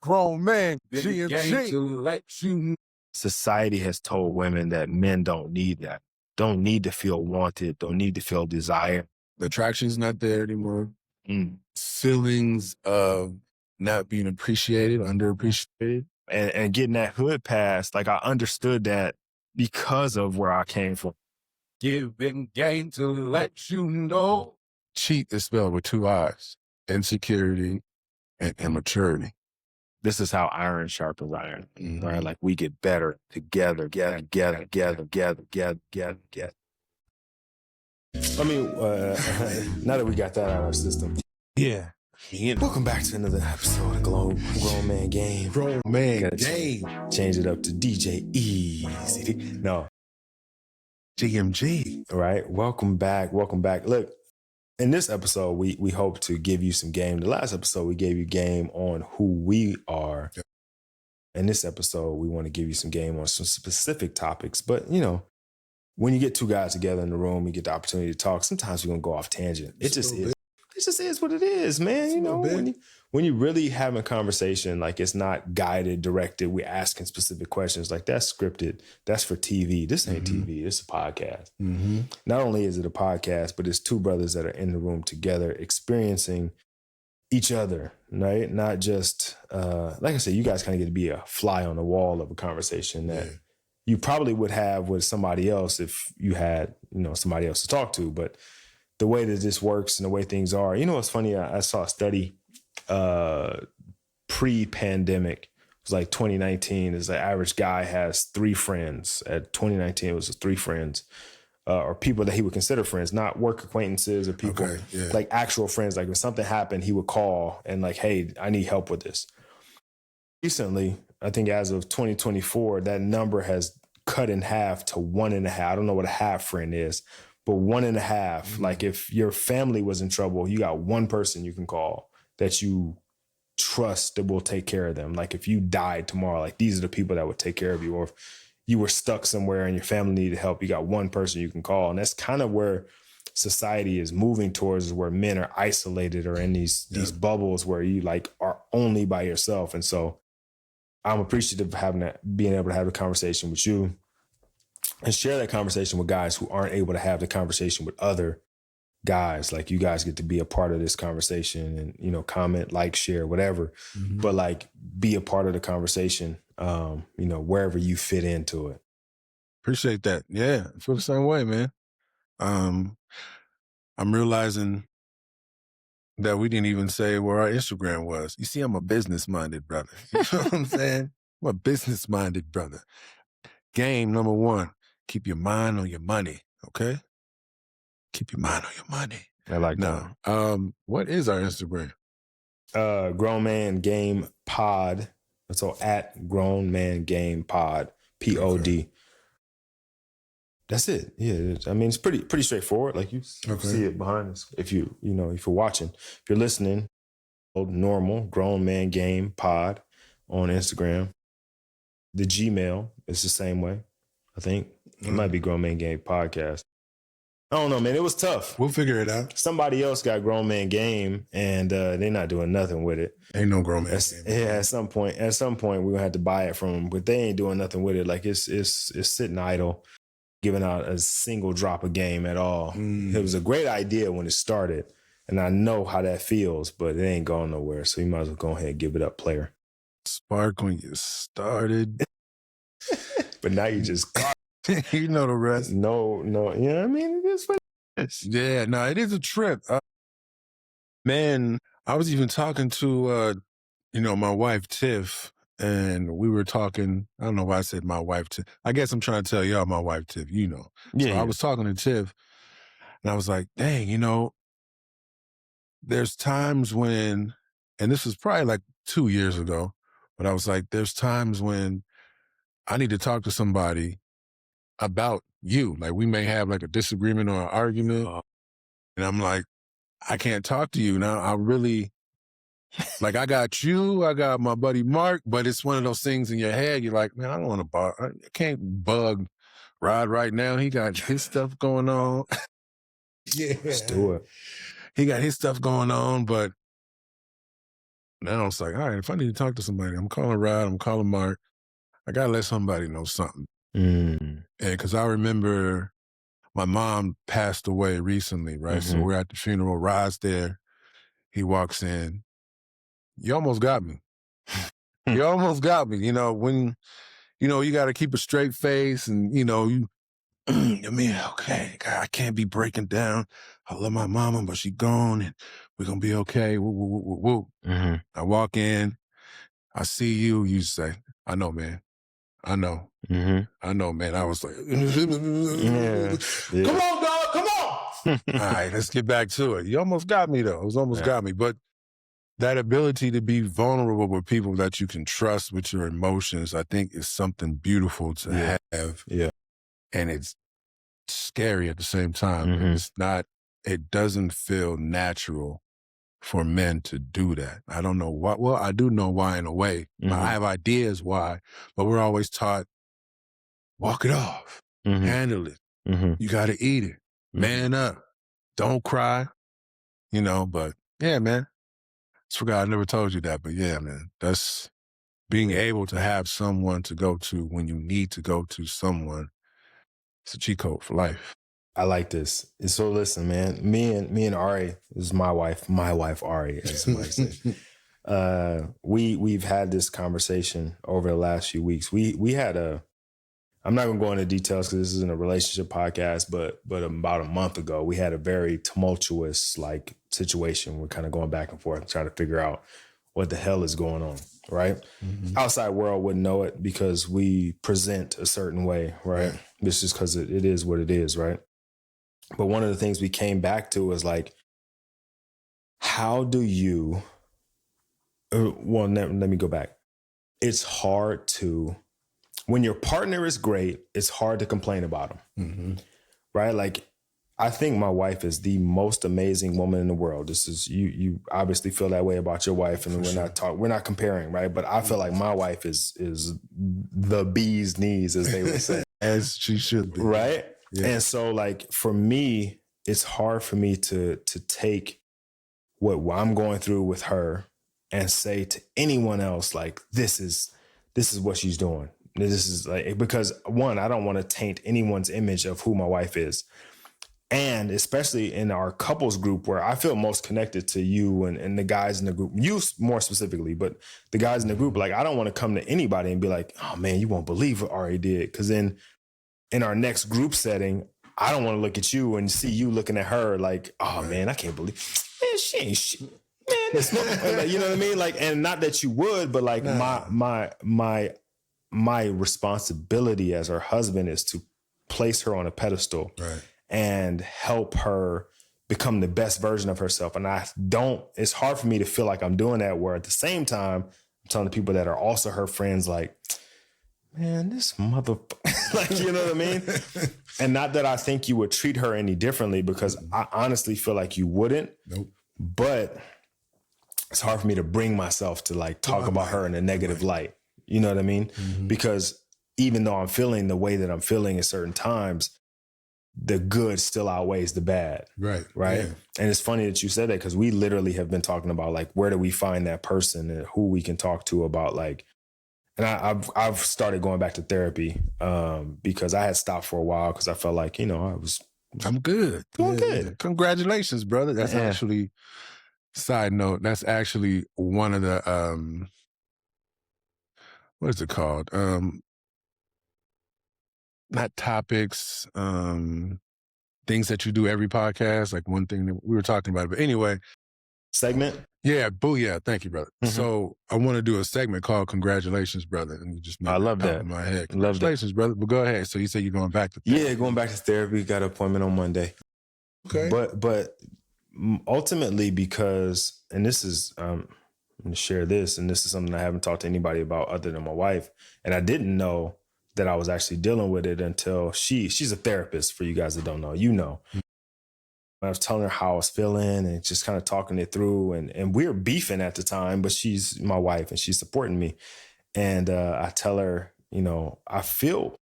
grown man, Game GMG. to let you. Society has told women that men don't need that, don't need to feel wanted, don't need to feel desire. The attraction's not there anymore. Mm. Feelings of not being appreciated, underappreciated. And getting that hood pass, like I understood that because of where I came from. Giving game to let you know. Cheat is spelled with two I's. Insecurity and immaturity. This is how iron sharpens iron, right? Like we get better together. I mean, now that we got that out of our system. Yeah. Welcome back to another episode of Grown Man Game. Grown Man Gotta Game. Change it up to DJ Easy. No. GMG. All right. Welcome back. Look, in this episode, we hope to give you some game. The last episode, we gave you game on who we are. Yep. In this episode, we want to give you some game on some specific topics. But, you know, when you get two guys together in the room, you get the opportunity to talk. Sometimes we're going to go off tangent. It just is what it is, man. You know, when you really having a conversation, like it's not guided, directed, we're asking specific questions. Like that's scripted. That's for TV. This ain't TV. It's a podcast. Not only is it a podcast, but it's two brothers that are in the room together experiencing each other, right? Not just, like I said, you guys kind of get to be a fly on the wall of a conversation that you probably would have with somebody else if you had, you know, somebody else to talk to. But the way that this works and the way things are, you know, what's funny? I saw a study pre-pandemic. It was like 2019 is the average guy has 3 friends. At 2019, it was 3 friends or people that he would consider friends, not work acquaintances or people like actual friends. Like if something happened, he would call and like, hey, I need help with this. Recently, I think as of 2024, that number has cut in half to 1.5. I don't know what a half friend is, but 1.5. Like if your family was in trouble, you got one person you can call that you trust that will take care of them. Like if you died tomorrow, like these are the people that would take care of you. Or if you were stuck somewhere and your family needed help, you got one person you can call. And that's kind of where society is moving towards, is where men are isolated or in these bubbles where you like are only by yourself. And so I'm appreciative of being able to have a conversation with you and share that conversation with guys who aren't able to have the conversation with other guys. Like you guys get to be a part of this conversation and, you know, comment, like, share, whatever, but like be a part of the conversation, you know, wherever you fit into it. Appreciate that. Yeah, I feel the same way, man. I'm realizing that we didn't even say where our Instagram was. You see, I'm a business-minded brother. You know what I'm saying? I'm a business-minded brother. Game number 1, keep your mind on your money, okay? Keep your mind on your money. I like that. What is our Instagram? Grown Man Game Pod. So at Grown Man Game Pod, POD. That's it. Yeah, I mean, it's pretty straightforward. Like you see it behind us. If if you're watching, if you're listening, normal Grown Man Game Pod on Instagram. The Gmail is the same way. I think it might be Grown Man Game Podcast. I don't know, man. It was tough. We'll figure it out. Somebody else got Grown Man Game, and they're not doing nothing with it. Ain't no Grown Man Game. Yeah, at some point, we're gonna have to buy it from them, but they ain't doing nothing with it. Like it's sitting idle, giving out a single drop of game at all. It was a great idea when it started, and I know how that feels, but it ain't going nowhere. So you might as well go ahead and give it up, player. Spark when you started. But now you just you know the rest. No, you know what I mean? It is what it is. Yeah, no, it is a trip. Man, I was even talking to, my wife, Tiff, and we were talking, I don't know why I said my wife, Tiff. I guess I'm trying to tell y'all my wife, Tiff, you know. Yeah, so I was talking to Tiff, and I was like, dang, there's times when, and this was probably like 2 years ago, but I was like, there's times when I need to talk to somebody about you. Like we may have like a disagreement or an argument. And I'm like, I can't talk to you now. I really, like I got you, I got my buddy Mark, but it's one of those things in your head. You're like, man, I don't want to I can't bug Rod right now. He got his stuff going on. Let's do it. He got his stuff going on, but Now it's like, all right, if I need to talk to somebody, I'm calling Rod, I'm calling Mark. I got to let somebody know something. And because I remember my mom passed away recently, right? So we're at the funeral. Rod's there. He walks in. You almost got me. You almost got me. When, you got to keep a straight face and, you, I mean, okay, God, I can't be breaking down. I love my mama, but she gone and we're going to be okay. Woo, woo, woo, woo, woo. I walk in. I see you. You say, I know, man. I know. I know, man. I was like, come on, dog. Come on. All right, let's get back to it. You almost got me, though. It was almost got me. But that ability to be vulnerable with people that you can trust with your emotions, I think is something beautiful to have. Yeah. And it's scary at the same time. It doesn't feel natural for men to do that. I don't know why. Well, I do know why in a way. I have ideas why, but we're always taught, walk it off, handle it. You got to eat it. Man up. Don't cry. But yeah, man. I forgot I never told you that, but yeah, man. That's being able to have someone to go to when you need to go to someone. It's a cheat code for life. I like this. And so listen, man, me and Ari, this is my wife Ari, as somebody said. We've had this conversation over the last few weeks. We had I'm not gonna go into details because this isn't a relationship podcast, but about a month ago, we had a very tumultuous situation. We're kind of going back and forth trying to figure out what the hell is going on, right? Outside world wouldn't know it because we present a certain way, right? This is because it is what it is, right? But one of the things we came back to was how do you, let me go back. It's hard to, when your partner is great, it's hard to complain about them, right? I think my wife is the most amazing woman in the world. This is, you obviously feel that way about your wife, and we're not comparing, right? But I feel like my wife is the bee's knees, as they would say. As she should be. Right? Yeah. And so for me, it's hard for me to take what I'm going through with her and say to anyone else, this is what she's doing. This is because one, I don't want to taint anyone's image of who my wife is. And especially in our couples group where I feel most connected to you and the guys in the group, you more specifically, but the guys in the group, I don't want to come to anybody and be like, oh man, you won't believe what Ari did. Cause then in our next group setting, I don't want to look at you and see you looking at her man, I can't believe, man, she ain't shit. Man, it's not, you know what I mean? And not that you would, but my responsibility as her husband is to place her on a pedestal and help her become the best version of herself. And it's hard for me to feel like I'm doing that, where at the same time, I'm telling the people that are also her friends, man, this motherfucker, you know what I mean? And not that I think you would treat her any differently, because I honestly feel like you wouldn't. Nope. But it's hard for me to bring myself to talk about her in a negative light. You know what I mean? Because even though I'm feeling the way that I'm feeling at certain times, the good still outweighs the bad. Right. Yeah. And it's funny that you said that, because we literally have been talking about where do we find that person and who we can talk to about and I've started going back to therapy because I had stopped for a while because I felt I'm good. Doing good. Yeah. Congratulations, brother. That's actually, side note, that's actually one of the, what is it called? Not topics, things that you do every podcast, one thing that we were talking about. But anyway. Segment? Yeah, booyah. Thank you, brother. So I want to do a segment called Congratulations, Brother. And you just made I love that. In my head. Congratulations, brother. But go ahead. So you say you're going back to therapy. Yeah, going back to therapy. Got an appointment on Monday. Okay. But ultimately, because, and this is, I'm going to share this, and this is something I haven't talked to anybody about other than my wife. And I didn't know that I was actually dealing with it until she's a therapist, for you guys that don't know, I was telling her how I was feeling and just kind of talking it through, and we were beefing at the time, but she's my wife and she's supporting me. And I tell her, I feel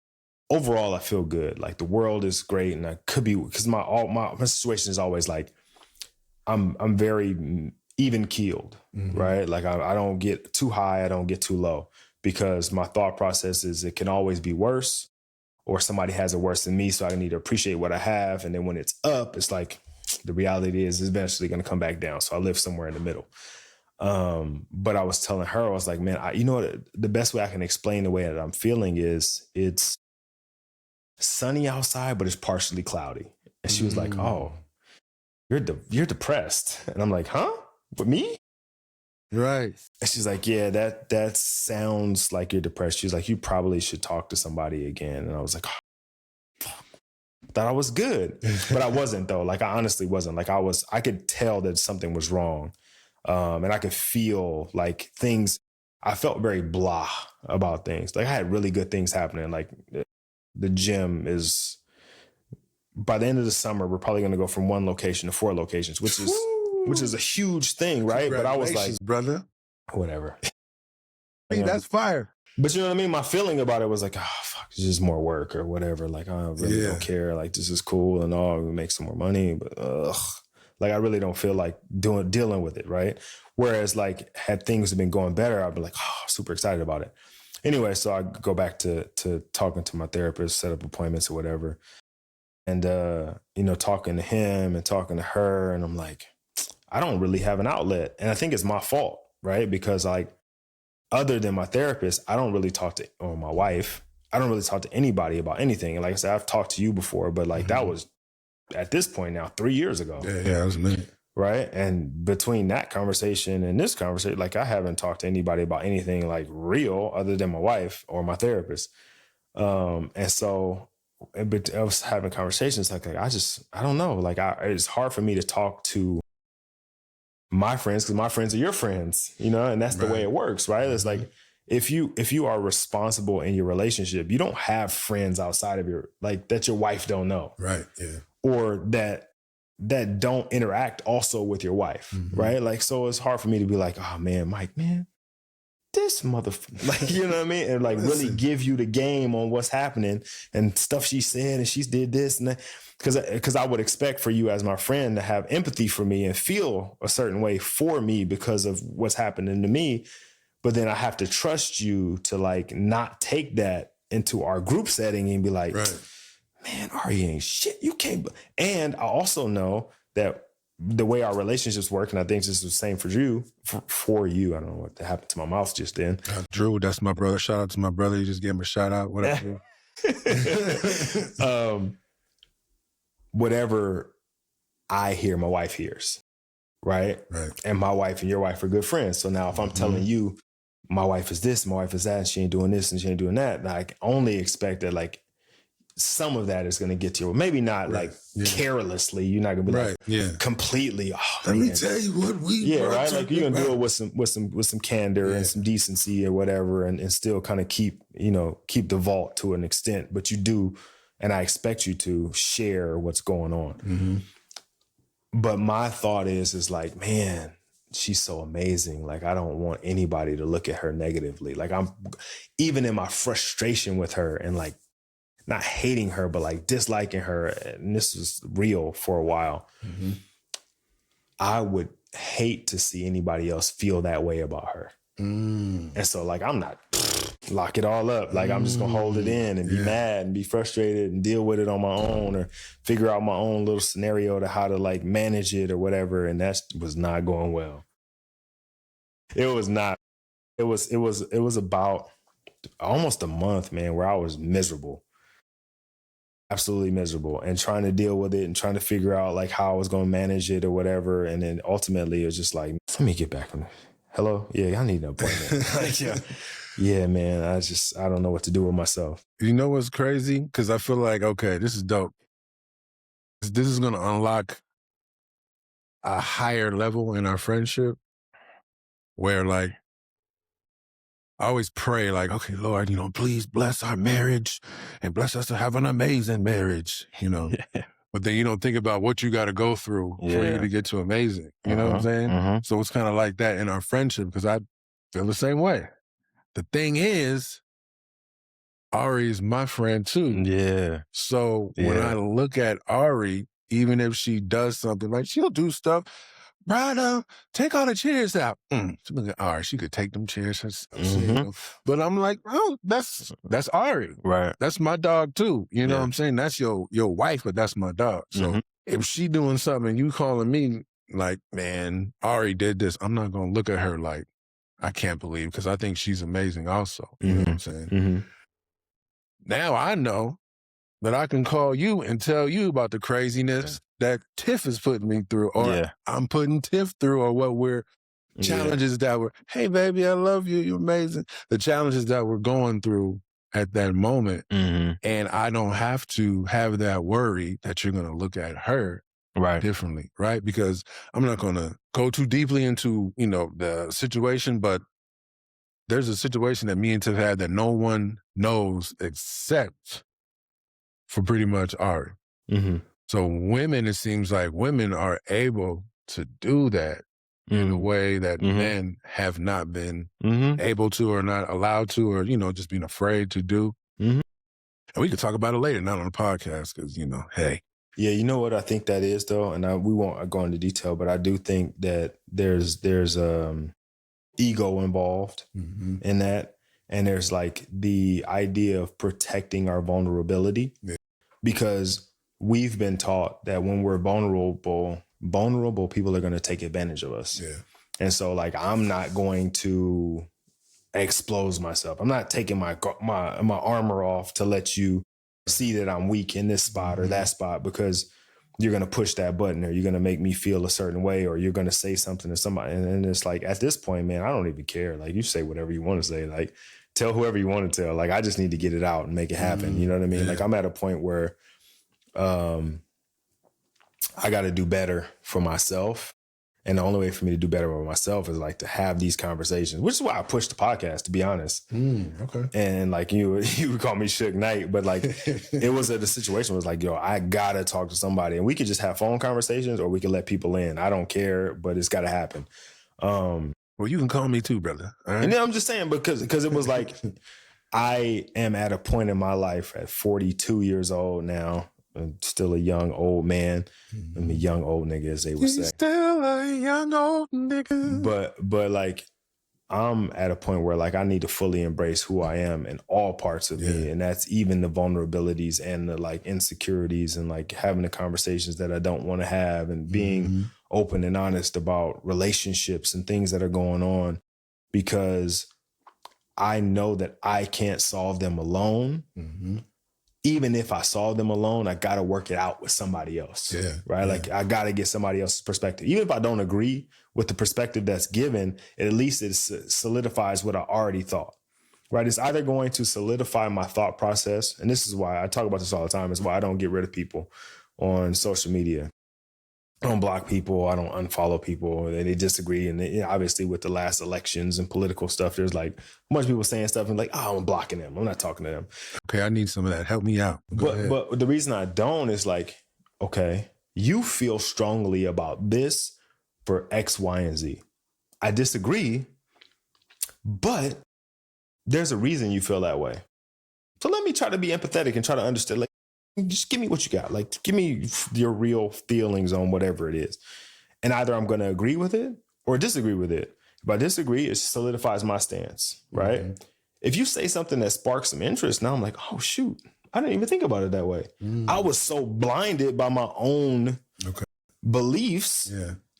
good. The world is great. And I could be, because my situation is always I'm very even keeled, right? Like I don't get too high, I don't get too low, because my thought process is it can always be worse, or somebody has it worse than me. So I need to appreciate what I have. And then when it's up, it's like the reality is it's eventually going to come back down. So I live somewhere in the middle. But I was telling her, I was like, man, you know what? The best way I can explain the way that I'm feeling is it's sunny outside, but it's partially cloudy. And she was like, oh, you're depressed. And I'm like, huh? With me? Right. And she's like, yeah, that sounds like you're depressed. She's like, you probably should talk to somebody again. And I was like, oh, fuck. Thought I was good, but I wasn't though. Like I honestly wasn't. Like I could tell that something was wrong. And I could feel like things, I felt very blah about things. Like I had really good things happening. Like the gym is, by the end of the summer, we're probably going to go from 1 location to 4 locations, which is a huge thing, right? But I was like, brother, whatever. Hey, that's fire. But you know what I mean? My feeling about it was like, oh, fuck, it's just more work or whatever. Like, I really don't care. Like, this is cool and all. We make some more money, but like, I really don't feel like dealing with it, right? Whereas, like, had things been going better, I'd be like, oh, super excited about it. Anyway, so I go back to talking to my therapist, set up appointments or whatever. And, talking to him and talking to her. And I'm like, I don't really have an outlet. And I think it's my fault, right? Because, like, other than my therapist, I don't really talk to, or my wife, I don't really talk to anybody about anything. And like I said, I've talked to you before, but like that was at this point now 3 years ago. Yeah, that was me. Right. And between that conversation and this conversation, like I haven't talked to anybody about anything like real other than my wife or my therapist. And so but I was having conversations like I don't know. Like it's hard for me to talk to my friends because my friends are your friends, and that's the way it works, right? It's like if you are responsible in your relationship, you don't have friends outside of that your wife don't know, right? Yeah, or that don't interact also with your wife, right? Like, so it's hard for me to be like, oh man, Mike, man, this motherfucker, like, you know what I mean, and like really give you the game on what's happening and stuff she said and she did this and that. Because I would expect for you as my friend to have empathy for me and feel a certain way for me because of what's happening to me. But then I have to trust you to like not take that into our group setting and be like, man, Ari ain't shit. You can't. And I also know that the way our relationships work, and I think this is the same for you, for you. I don't know what happened to my mouth just then. Drew, that's my brother. Shout out to my brother. You just gave him a shout out. Whatever. Whatever I hear, my wife hears, right? And my wife and your wife are good friends. So now if I'm telling you, my wife is this, my wife is that, and she ain't doing this and she ain't doing that, I can only expect that like some of that is going to get to you. Maybe not like carelessly. You're not going to be like completely. Oh, let me tell you what we right. Like you're gonna do it with some candor and some decency or whatever, and still kind of keep the vault to an extent. But you do. And I expect you to share what's going on. But my thought is like, man, she's so amazing. Like, I don't want anybody to look at her negatively. Like I'm even in my frustration with her and like not hating her, but like disliking her. And this was real for a while. I would hate to see anybody else feel that way about her. And so like, I'm not lock it all up. Like I'm just going to hold it in and be mad and be frustrated and deal with it on my own or figure out my own little scenario to how to like manage it or whatever. And that was not going well. It was not. It was about almost a month, man, where I was miserable. Absolutely miserable and trying to deal with it and trying to figure out like how I was going to manage it or whatever. And then ultimately it was just like, let me get back on. Hello? Yeah, I need an appointment. Like, yeah, man, I don't know what to do with myself. You know what's crazy? Because I feel like, okay, this is dope. This is going to unlock a higher level in our friendship where like, I always pray like, okay, Lord, please bless our marriage and bless us to have an amazing marriage, But then you don't think about what you got to go through for you to get to amazing. You know what I'm saying? So it's kind of like that in our friendship because I feel the same way. The thing is, Ari is my friend too. Yeah. So when I look at Ari, even if she does something, like she'll do stuff, Brother, take all the chairs out. She look all right, she could take them chairs herself. But I'm like, oh, that's Ari. Right. That's my dog too. You know what I'm saying? That's your wife, but that's my dog. So if she doing something and you calling me like, man, Ari did this, I'm not going to look at her like, I can't believe, because I think she's amazing also. You know what I'm saying? Now I know that I can call you and tell you about the craziness that Tiff is putting me through, or I'm putting Tiff through, or what we're challenges that were, hey, baby, I love you. You're amazing. The challenges that we're going through at that moment. And I don't have to have that worry that you're going to look at her differently, right? Because I'm not going to go too deeply into, the situation, but there's a situation that me and Tiff had that no one knows except for pretty much Ari. So women, it seems like women are able to do that in a way that men have not been able to, or not allowed to, or, just being afraid to do. And we could talk about it later, not on the podcast, because, hey. Yeah, you know what I think that is, though? And we won't go into detail, but I do think that there's ego involved in that. And there's like the idea of protecting our vulnerability. Because we've been taught that when we're vulnerable people are going to take advantage of us. And so like, I'm not going to expose myself. I'm not taking my armor off to let you see that I'm weak in this spot or that spot, because you're going to push that button, or you're going to make me feel a certain way, or you're going to say something to somebody. And it's like, at this point, man, I don't even care. Like, you say whatever you want to say, like, tell whoever you want to tell. Like, I just need to get it out and make it happen. You know what I mean? Like, I'm at a point where I got to do better for myself. And the only way for me to do better for myself is like to have these conversations, which is why I pushed the podcast, to be honest. Okay. And like you would call me Suge Knight, but like it was the situation was like, yo, I gotta talk to somebody, and we could just have phone conversations, or we could let people in. I don't care, but it's got to happen. Well, you can call me too, brother. All right? And then I'm just saying, because it was like, I am at a point in my life at 42 years old now. I'm still a young old man. I'm a young old nigga, as they would say. Still a young old nigga. But like, I'm at a point where like I need to fully embrace who I am in all parts of me, and that's even the vulnerabilities and the like insecurities, and like having the conversations that I don't want to have, and being open and honest about relationships and things that are going on, because I know that I can't solve them alone. Even if I solve them alone, I got to work it out with somebody else. Right. Like, I got to get somebody else's perspective. Even if I don't agree with the perspective that's given, at least it solidifies what I already thought. Right. It's either going to solidify my thought process. And this is why I talk about this all the time. It's why I don't get rid of people on social media. I don't block people. I don't unfollow people. They disagree. And obviously with the last elections and political stuff, there's like a bunch of people saying stuff and like, oh, I'm blocking them. I'm not talking to them. Okay, I need some of that. Help me out. But the reason I don't is like, okay, you feel strongly about this for X, Y, and Z. I disagree, but there's a reason you feel that way. So let me try to be empathetic and try to understand. Like, just give me what you got. Like, give me your real feelings on whatever it is. And either I'm going to agree with it or disagree with it. If I disagree, it solidifies my stance, right? If you say something that sparks some interest, now I'm like, oh, shoot, I didn't even think about it that way. I was so blinded by my own beliefs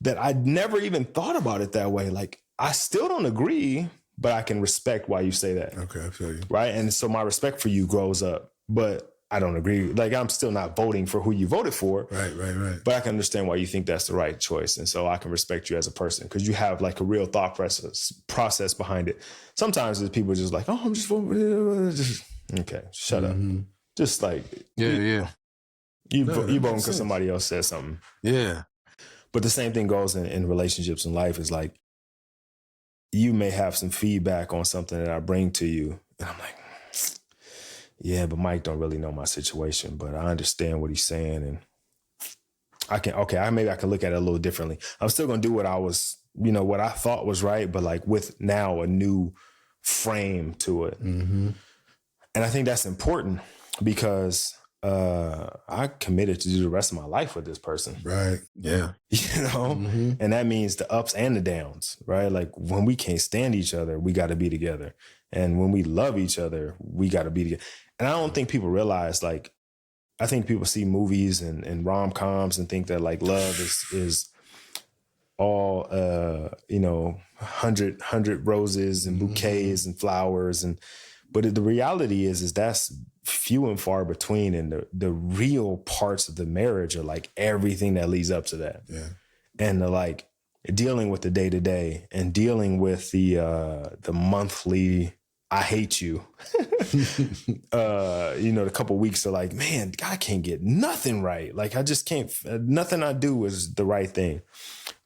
that I never even thought about it that way. Like, I still don't agree, but I can respect why you say that. Okay, I feel you. Right? And so my respect for you grows up. But I don't agree. Like, I'm still not voting for who you voted for. Right. But I can understand why you think that's the right choice. And so I can respect you as a person because you have like a real thought process behind it. Sometimes people just like, oh, I'm just voting. Okay, shut up. Just like, you voting because somebody else said something. Yeah. But the same thing goes in relationships and life. Is like, you may have some feedback on something that I bring to you. And I'm like, yeah, but Mike don't really know my situation, but I understand what he's saying. And maybe I can look at it a little differently. I'm still going to do what I thought was right, but like with now a new frame to it. And I think that's important because I committed to do the rest of my life with this person. Right. Yeah. You know, and that means the ups and the downs, right? Like when we can't stand each other, we got to be together. And when we love each other, we got to be together. And I don't think people realize, like, I think people see movies and rom-coms and think that like love is all, you know, 100 roses and bouquets and flowers. But the reality is that's few and far between. And the real parts of the marriage are like everything that leads up to that. Yeah. And like dealing with the day-to-day and dealing with the monthly, I hate you, you know, the couple of weeks are like, man, I can't get nothing right. Like I just can't, nothing I do is the right thing.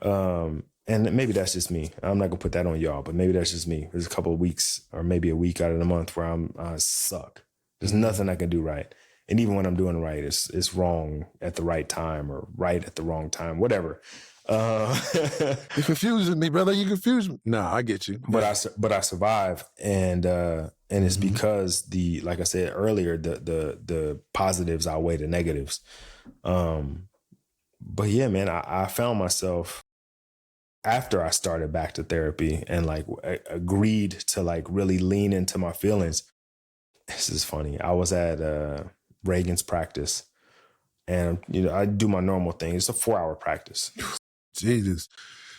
And maybe that's just me. I'm not gonna put that on y'all, but maybe that's just me. There's a couple of weeks or maybe a week out of the month where I suck. There's nothing I can do right. And even when I'm doing right, it's wrong at the right time or right at the wrong time, whatever. You're confusing me, brother. You confuse me. No, I get you. But I survive, and it's because like I said earlier, the positives outweigh the negatives. But yeah, man, I found myself after I started back to therapy and like agreed to like really lean into my feelings. This is funny. I was at Reagan's practice, and you know I do my normal thing. It's a 4-hour practice. Jesus.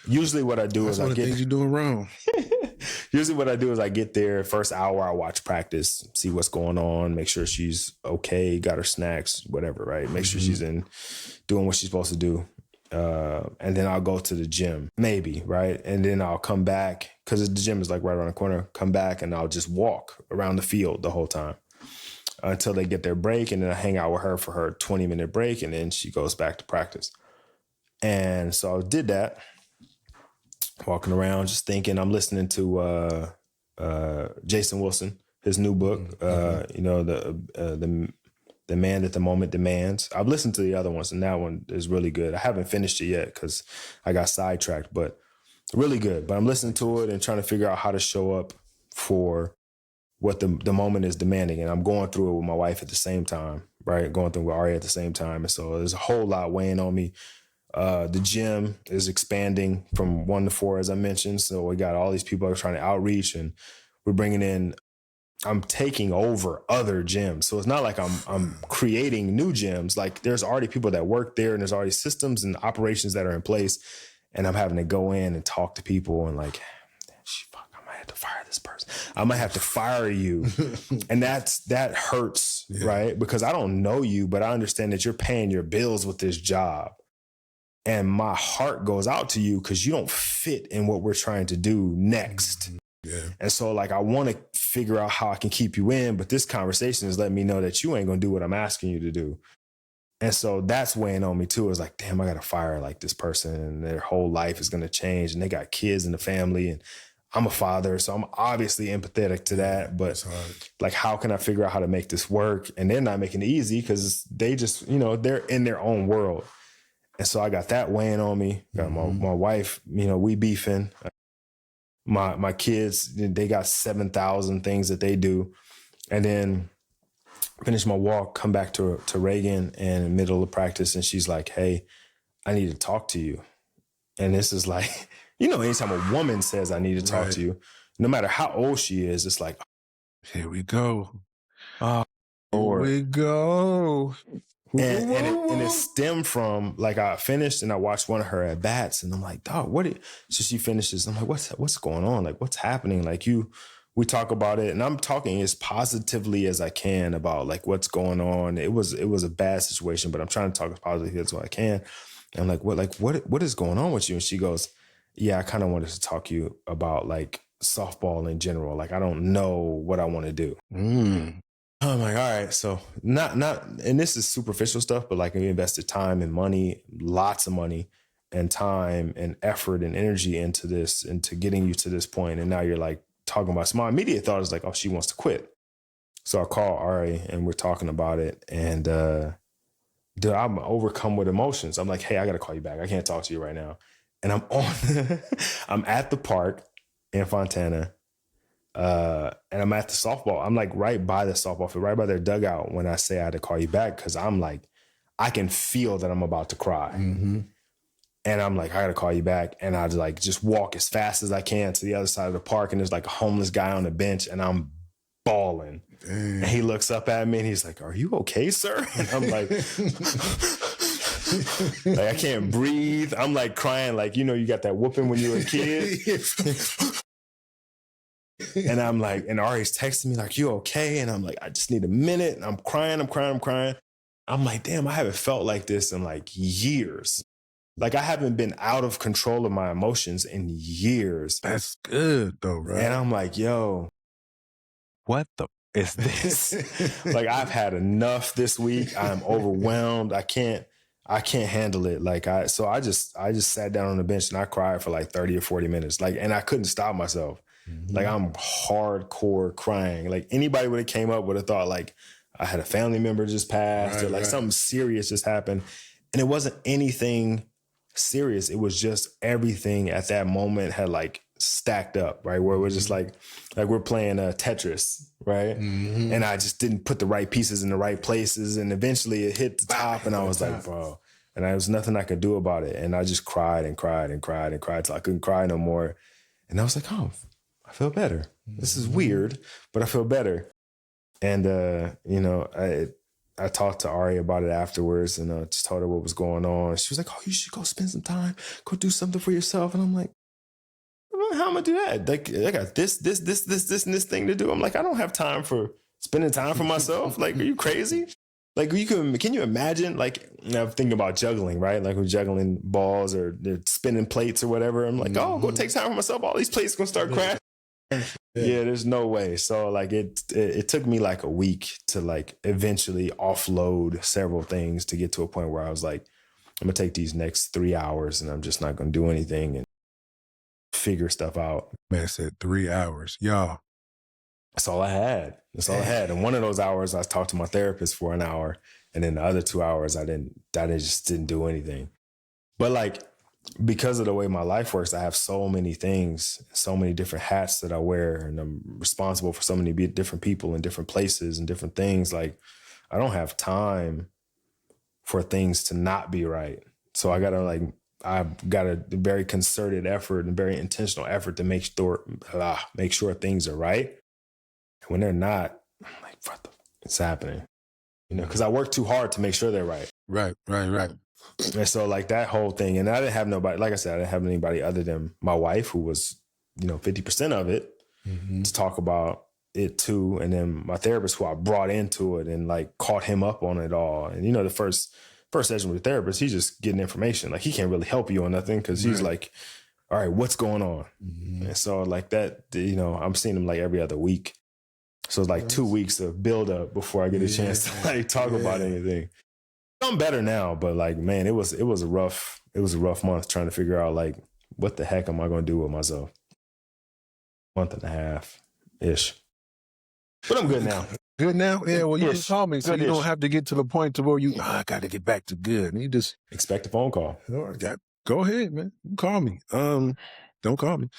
Usually what I do is I get things you're doing wrong. Usually what I do is I get there, first hour, I watch practice, see what's going on, make sure she's okay, got her snacks, whatever, right? Make sure she's doing what she's supposed to do. And then I'll go to the gym, maybe, right? And then I'll come back, because the gym is like right around the corner, come back and I'll just walk around the field the whole time until they get their break. And then I hang out with her for her 20-minute break, and then she goes back to practice. And so I did that, walking around, just thinking. I'm listening to Jason Wilson, his new book, you know, the Man That the Moment Demands. I've listened to the other ones, and that one is really good. I haven't finished it yet because I got sidetracked, but really good. But I'm listening to it and trying to figure out how to show up for what the moment is demanding. And I'm going through it with my wife at the same time, right? Going through it with Ari at the same time. And so there's a whole lot weighing on me. The gym is expanding from 1 to 4, as I mentioned. So we got all these people that are trying to outreach, and we're bringing in, I'm taking over other gyms. So it's not like I'm creating new gyms. Like there's already people that work there, and there's already systems and operations that are in place. And I'm having to go in and talk to people and like, fuck, I might have to fire this person. I might have to fire you. And that hurts, right? Because I don't know you, but I understand that you're paying your bills with this job. And my heart goes out to you because you don't fit in what we're trying to do next. Yeah. And so like, I want to figure out how I can keep you in, but this conversation is letting me know that you ain't going to do what I'm asking you to do. And so that's weighing on me too. It's like, damn, I got to fire like this person, and their whole life is going to change, and they got kids in the family, and I'm a father. So I'm obviously empathetic to that, but like, how can I figure out how to make this work? And they're not making it easy because they just, you know, they're in their own world. And so I got that weighing on me. Got my wife, you know, we beefing. My kids, they got 7,000 things that they do. And then finish my walk, come back to Reagan, and in the middle of practice, and she's like, hey, I need to talk to you. And this is like, you know, anytime a woman says I need to talk to you, no matter how old she is, it's like, here we go. Oh, here we go. And it stemmed from like, I finished and I watched one of her at bats, and I'm like, dog, so she finishes. I'm like, what's going on? Like, what's happening? Like we talk about it, and I'm talking as positively as I can about like what's going on. It was a bad situation, but I'm trying to talk as positively as I can. And I'm like, what is going on with you? And she goes, yeah, I kind of wanted to talk to you about like softball in general. Like, I don't know what I want to do. I'm like, all right, so not, and this is superficial stuff, but like we invested time and money, lots of money and time and effort and energy into this, into getting you to this point. And now you're like talking about, so my immediate thought is like, oh, she wants to quit. So I call Ari and we're talking about it. And dude, I'm overcome with emotions. I'm like, hey, I got to call you back. I can't talk to you right now. And I'm at the park in Fontana. And I'm at the softball. I'm like right by the softball field, right by their dugout when I say I had to call you back, because I'm like, I can feel that I'm about to cry. Mm-hmm. And I'm like, I gotta call you back. And I like just walk as fast as I can to the other side of the park. And there's like a homeless guy on the bench, and I'm bawling. Dang. And he looks up at me and he's like, "Are you okay, sir?" And I'm like, like, I can't breathe. I'm like crying, like, you got that whooping when you were a kid. And I'm like, and Ari's texting me like, "You okay?" And I'm like, "I just need a minute." And I'm crying. I'm like, damn, I haven't felt like this in like years. Like, I haven't been out of control of my emotions in years. That's good though, right? And I'm like, yo, what the is this? Like, I've had enough this week. I'm overwhelmed. I can't handle it. Like, so I just sat down on the bench and I cried for like 30 or 40 minutes. Like, and I couldn't stop myself. Mm-hmm. Like, I'm hardcore crying. Like, anybody would have came up would have thought like I had a family member just passed, or like something serious just happened. And it wasn't anything serious. It was just everything at that moment had like stacked up, right? Where it was just like we're playing Tetris, right? Mm-hmm. And I just didn't put the right pieces in the right places. And eventually it hit the top, and I was like, bro. And there was nothing I could do about it. And I just cried and cried and cried and cried till I couldn't cry no more. And I was like, oh, I feel better. This is weird, but I feel better. And, I talked to Ari about it afterwards, and just told her what was going on. She was like, "Oh, you should go spend some time, go do something for yourself." And I'm like, "How am I do that? Like, I got this, and this thing to do." I'm like, I don't have time for spending time for myself. Like, are you crazy? Like, can you imagine? Like, I'm thinking about juggling, right? Like, we're juggling balls or spinning plates or whatever. I'm like, oh, go take time for myself. All these plates are gonna start crashing. Yeah, there's no way. So like it took me like a week to like eventually offload several things to get to a point where I was like, I'm gonna take these next 3 hours and I'm just not gonna do anything and figure stuff out. Man said 3 hours. Y'all. That's all I had. And one of those hours I talked to my therapist for an hour, and then the other 2 hours I just didn't do anything. But like, because of the way my life works, I have so many things, so many different hats that I wear, and I'm responsible for so many different people in different places and different things. Like, I don't have time for things to not be right. So I've got a very concerted effort and very intentional effort to make sure things are right. And when they're not, I'm like, what the it's happening? Because I work too hard to make sure they're right. Right. And so like that whole thing, and I didn't have nobody, like I said, I didn't have anybody other than my wife, who was, 50% of it, to talk about it too. And then my therapist, who I brought into it and like caught him up on it all. And, the first session with the therapist, he's just getting information. Like, he can't really help you on nothing, because he's like, all right, what's going on? Mm-hmm. And so like that, I'm seeing him like every other week. So it's like 2 weeks of build up before I get a chance to like talk about anything. I'm better now, but like, man, it was a rough month trying to figure out like, what the heck am I going to do with myself? Month and a half ish. But I'm good now. Good now? Yeah, well, you just call me, so you don't have to get to the point to where I got to get back to good. And you just expect a phone call. Go ahead, man. Call me. Don't call me.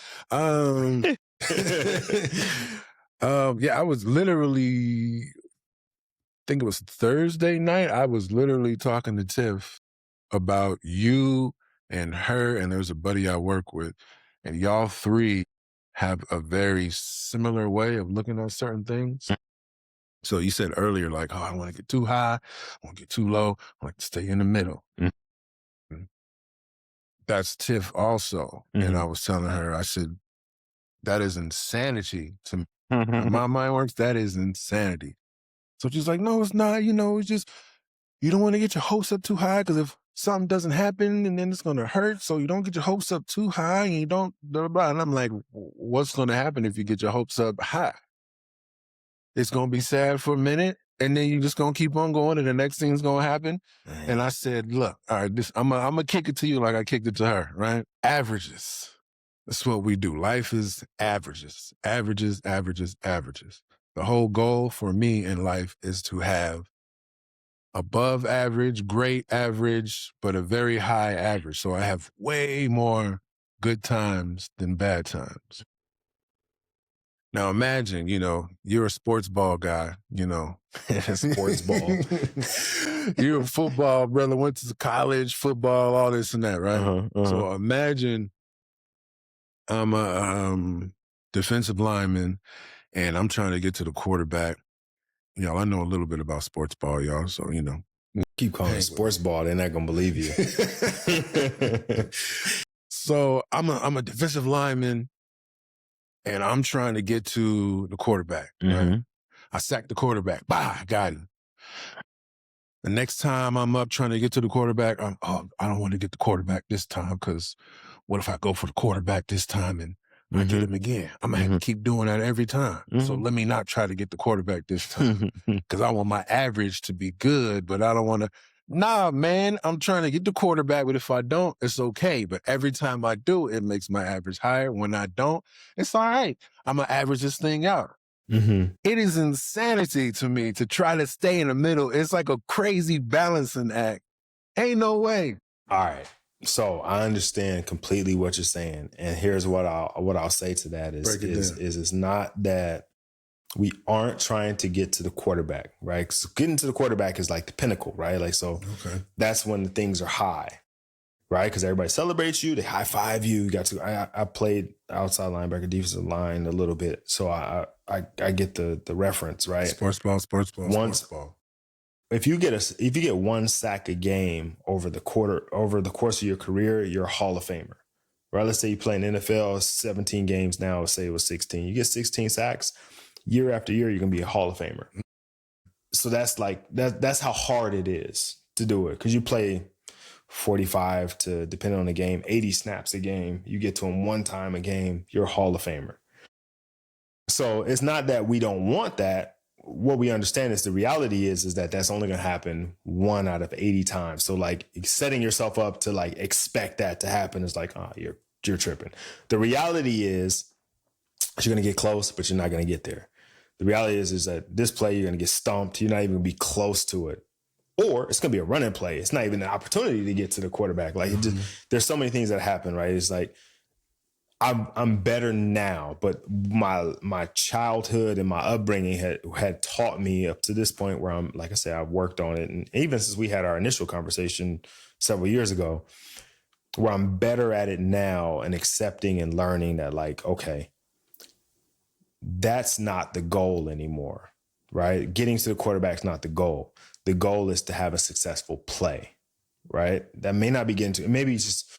I was literally, I think it was Thursday night, I was literally talking to Tiff about you and her, and there's a buddy I work with, and y'all three have a very similar way of looking at certain things. So you said earlier, like, oh, I don't want to get too high, I want to get too low, I like to stay in the middle. Mm-hmm. That's Tiff also. Mm-hmm. And I was telling her, I said, that is insanity to me. How my mind works, that is insanity. So she's like, no, it's not. It's just, you don't want to get your hopes up too high, because if something doesn't happen, and then it's going to hurt. So you don't get your hopes up too high, and you don't, blah, blah, blah. And I'm like, what's going to happen if you get your hopes up high? It's going to be sad for a minute, and then you're just going to keep on going, and the next thing's going to happen. Man. And I said, look, all right, I'm going to kick it to you like I kicked it to her, right? Averages. That's what we do. Life is averages. Averages. The whole goal for me in life is to have above average, great average, but a very high average. So I have way more good times than bad times. Now imagine, you're a sports ball guy, Sports ball. You're a football brother, went to college, football, all this and that, right? So imagine I'm a defensive lineman and I'm trying to get to the quarterback. I know a little bit about sports ball, y'all. So, Keep calling it sports ball, they're not gonna believe you. So I'm a defensive lineman and I'm trying to get to the quarterback. Right? I sacked the quarterback. Bah, got him. The next time I'm up trying to get to the quarterback, I don't want to get the quarterback this time because what if I go for the quarterback this time and I get him again? I'm going to have to keep doing that every time. So let me not try to get the quarterback this time because I want my average to be good, but I don't want to. Nah, man, I'm trying to get the quarterback, but if I don't, it's okay. But every time I do, it makes my average higher. When I don't, it's all right. I'm going to average this thing out. It is insanity to me to try to stay in the middle. It's like a crazy balancing act. Ain't no way. All right. So I understand completely what you're saying. And here's what I'll say to that is it's not that we aren't trying to get to the quarterback, right? So getting to the quarterback is like the pinnacle, right? Like, so that's when the things are high, right? Because everybody celebrates you, they high five you. You got to. I played outside linebacker, defensive line a little bit, so I get the reference, right? Sports ball. If you get one sack a game over the course of your career, you're a Hall of Famer, right? Let's say you play in the NFL 17 games now. Say it was 16. You get 16 sacks year after year, you're gonna be a Hall of Famer. So that's like that's how hard it is to do it because you play 45 to, depending on the game, 80 snaps a game. You get to them one time a game, you're a Hall of Famer. So it's not that we don't want that. What we understand is the reality is that that's only going to happen 1 out of 80 times. So like setting yourself up to like expect that to happen is like, you're tripping. The reality is you're going to get close, but you're not going to get there. The reality is that this play, you're going to get stomped. You're not even going to be close to it. Or it's going to be a running play. It's not even an opportunity to get to the quarterback. Like there's so many things that happen, right? It's like, I'm better now, but my childhood and my upbringing had taught me up to this point where I'm, like I said, I've worked on it. And even since we had our initial conversation several years ago, where I'm better at it now and accepting and learning that like, okay, that's not the goal anymore, right? Getting to the quarterback's not the goal. The goal is to have a successful play, right? That may not be getting to, maybe it's just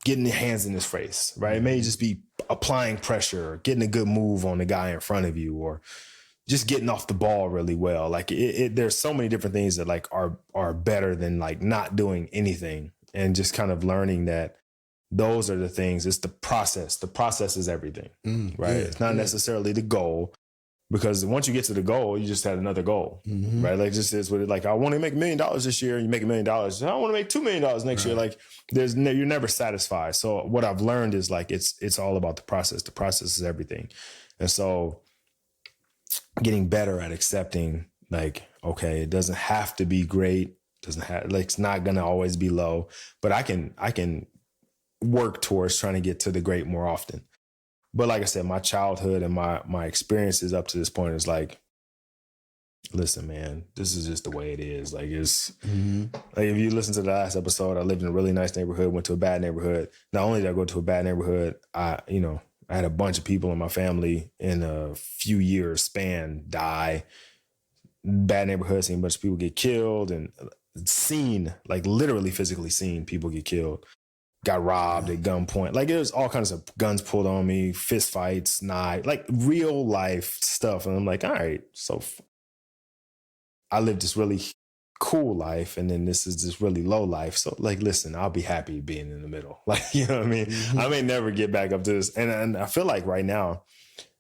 getting your hands in his face, right? It may just be applying pressure or getting a good move on the guy in front of you or just getting off the ball really well. Like there's so many different things that like are better than like not doing anything and just kind of learning that those are the things. It's the process. The process is everything, right? Yeah, it's not necessarily the goal. Because once you get to the goal, you just had another goal, right? Like just is what it like. I want to make $1 million this year, and you make $1 million. I want to make $2 million next year. Like you're never satisfied. So what I've learned is like it's all about the process. The process is everything, and so getting better at accepting like, okay, it doesn't have to be great. Doesn't have like it's not gonna always be low, but I can work towards trying to get to the great more often. But like I said, my childhood and my experiences up to this point is like, listen, man, this is just the way it is. Like it's like if you listen to the last episode, I lived in a really nice neighborhood, went to a bad neighborhood. Not only did I go to a bad neighborhood, I had a bunch of people in my family in a few years span die. Bad neighborhood, seen a bunch of people get killed and literally physically seen people get killed. Got robbed at gunpoint. Like there's all kinds of guns pulled on me, fist fights, knives, like real life stuff. And I'm like, all right, so I lived this really cool life. And then this is this really low life. So like, listen, I'll be happy being in the middle. Like, you know what I mean? I may never get back up to this. And I feel like right now,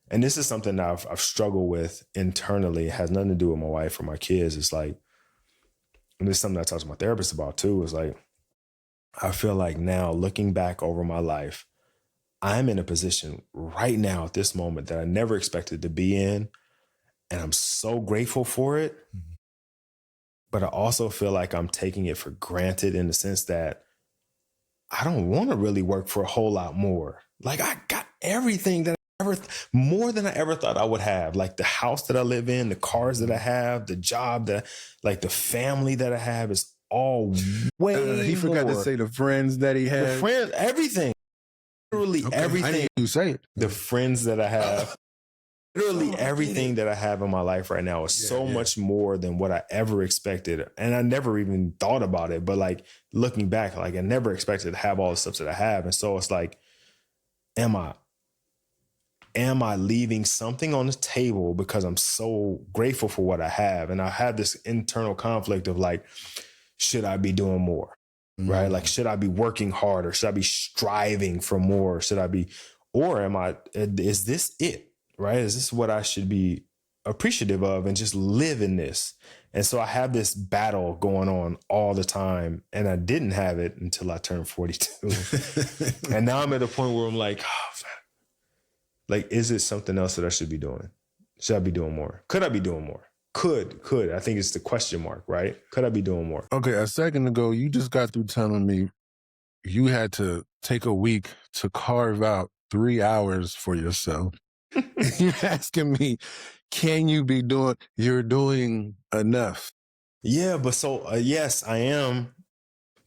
and this is something that I've struggled with internally. It has nothing to do with my wife or my kids. It's like, and this is something I talked to my therapist about too, is like, I feel like now looking back over my life, I'm in a position right now at this moment that I never expected to be in. And I'm so grateful for it. But I also feel like I'm taking it for granted in the sense that I don't want to really work for a whole lot more. Like I got everything that I more than I ever thought I would have. Like the house that I live in, the cars that I have, the job that, like the family that I have is all way He forgot more. to say the friends that he had. The friends, everything. Literally everything. I didn't you say it. The friends that I have. Literally everything that I have in my life right now is so much more than what I ever expected. And I never even thought about it. But like looking back, like I never expected to have all the stuff that I have. And so it's like, am I leaving something on the table because I'm so grateful for what I have? And I had this internal conflict of like, should I be doing more? Right? Like, should I be working harder? Should I be striving for more? Or is this it? Right? Is this what I should be appreciative of and just live in this? And so I have this battle going on all the time. And I didn't have it until I turned 42. And now I'm at a point where I'm like, like, is it something else that I should be doing? Should I be doing more? Could I be doing more? Could. I think it's the question mark, right? Could I be doing more? Okay, a second ago, you just got through telling me you had to take a week to carve out 3 hours for yourself. You're asking me, can you be you're doing enough? Yeah, but yes, I am.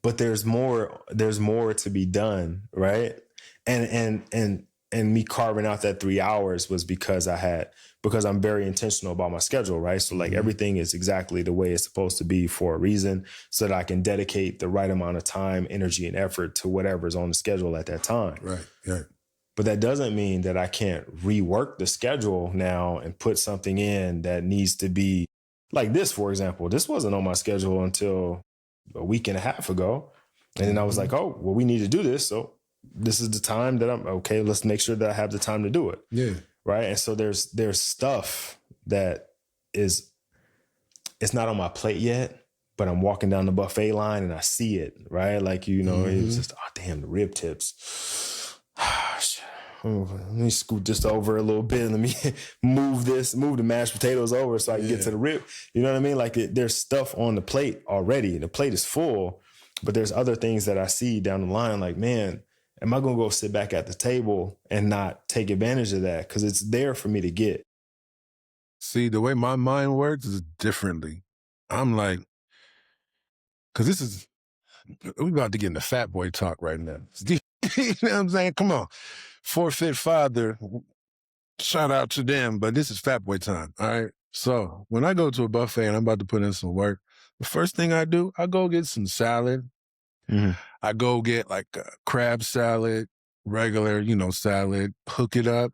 But there's more to be done, right? And me carving out that 3 hours was because I'm very intentional about my schedule, right? So like everything is exactly the way it's supposed to be for a reason so that I can dedicate the right amount of time, energy, and effort to whatever's on the schedule at that time. Right. But that doesn't mean that I can't rework the schedule now and put something in that needs to be like this, for example. This wasn't on my schedule until a week and a half ago. And then I was like, oh, well, we need to do this. So this is the time that I'm okay. Let's make sure that I have the time to do it. Yeah. Right. And so there's stuff that it's not on my plate yet, but I'm walking down the buffet line and I see it. Right. Like, it's just, oh, damn, the rib tips. Let me scoot this over a little bit. Let me move the mashed potatoes over so I can get to the rib. You know what I mean? Like there's stuff on the plate already. The plate is full, but there's other things that I see down the line. Like, man, am I going to go sit back at the table and not take advantage of that? Because it's there for me to get. See, the way my mind works is differently. I'm like, because we're about to get into fat boy talk right now. You know what I'm saying? Come on. Forfeit father, shout out to them, but this is fat boy time, all right? So when I go to a buffet and I'm about to put in some work, the first thing I do, I go get some salad. I go get like a crab salad, regular, salad, hook it up.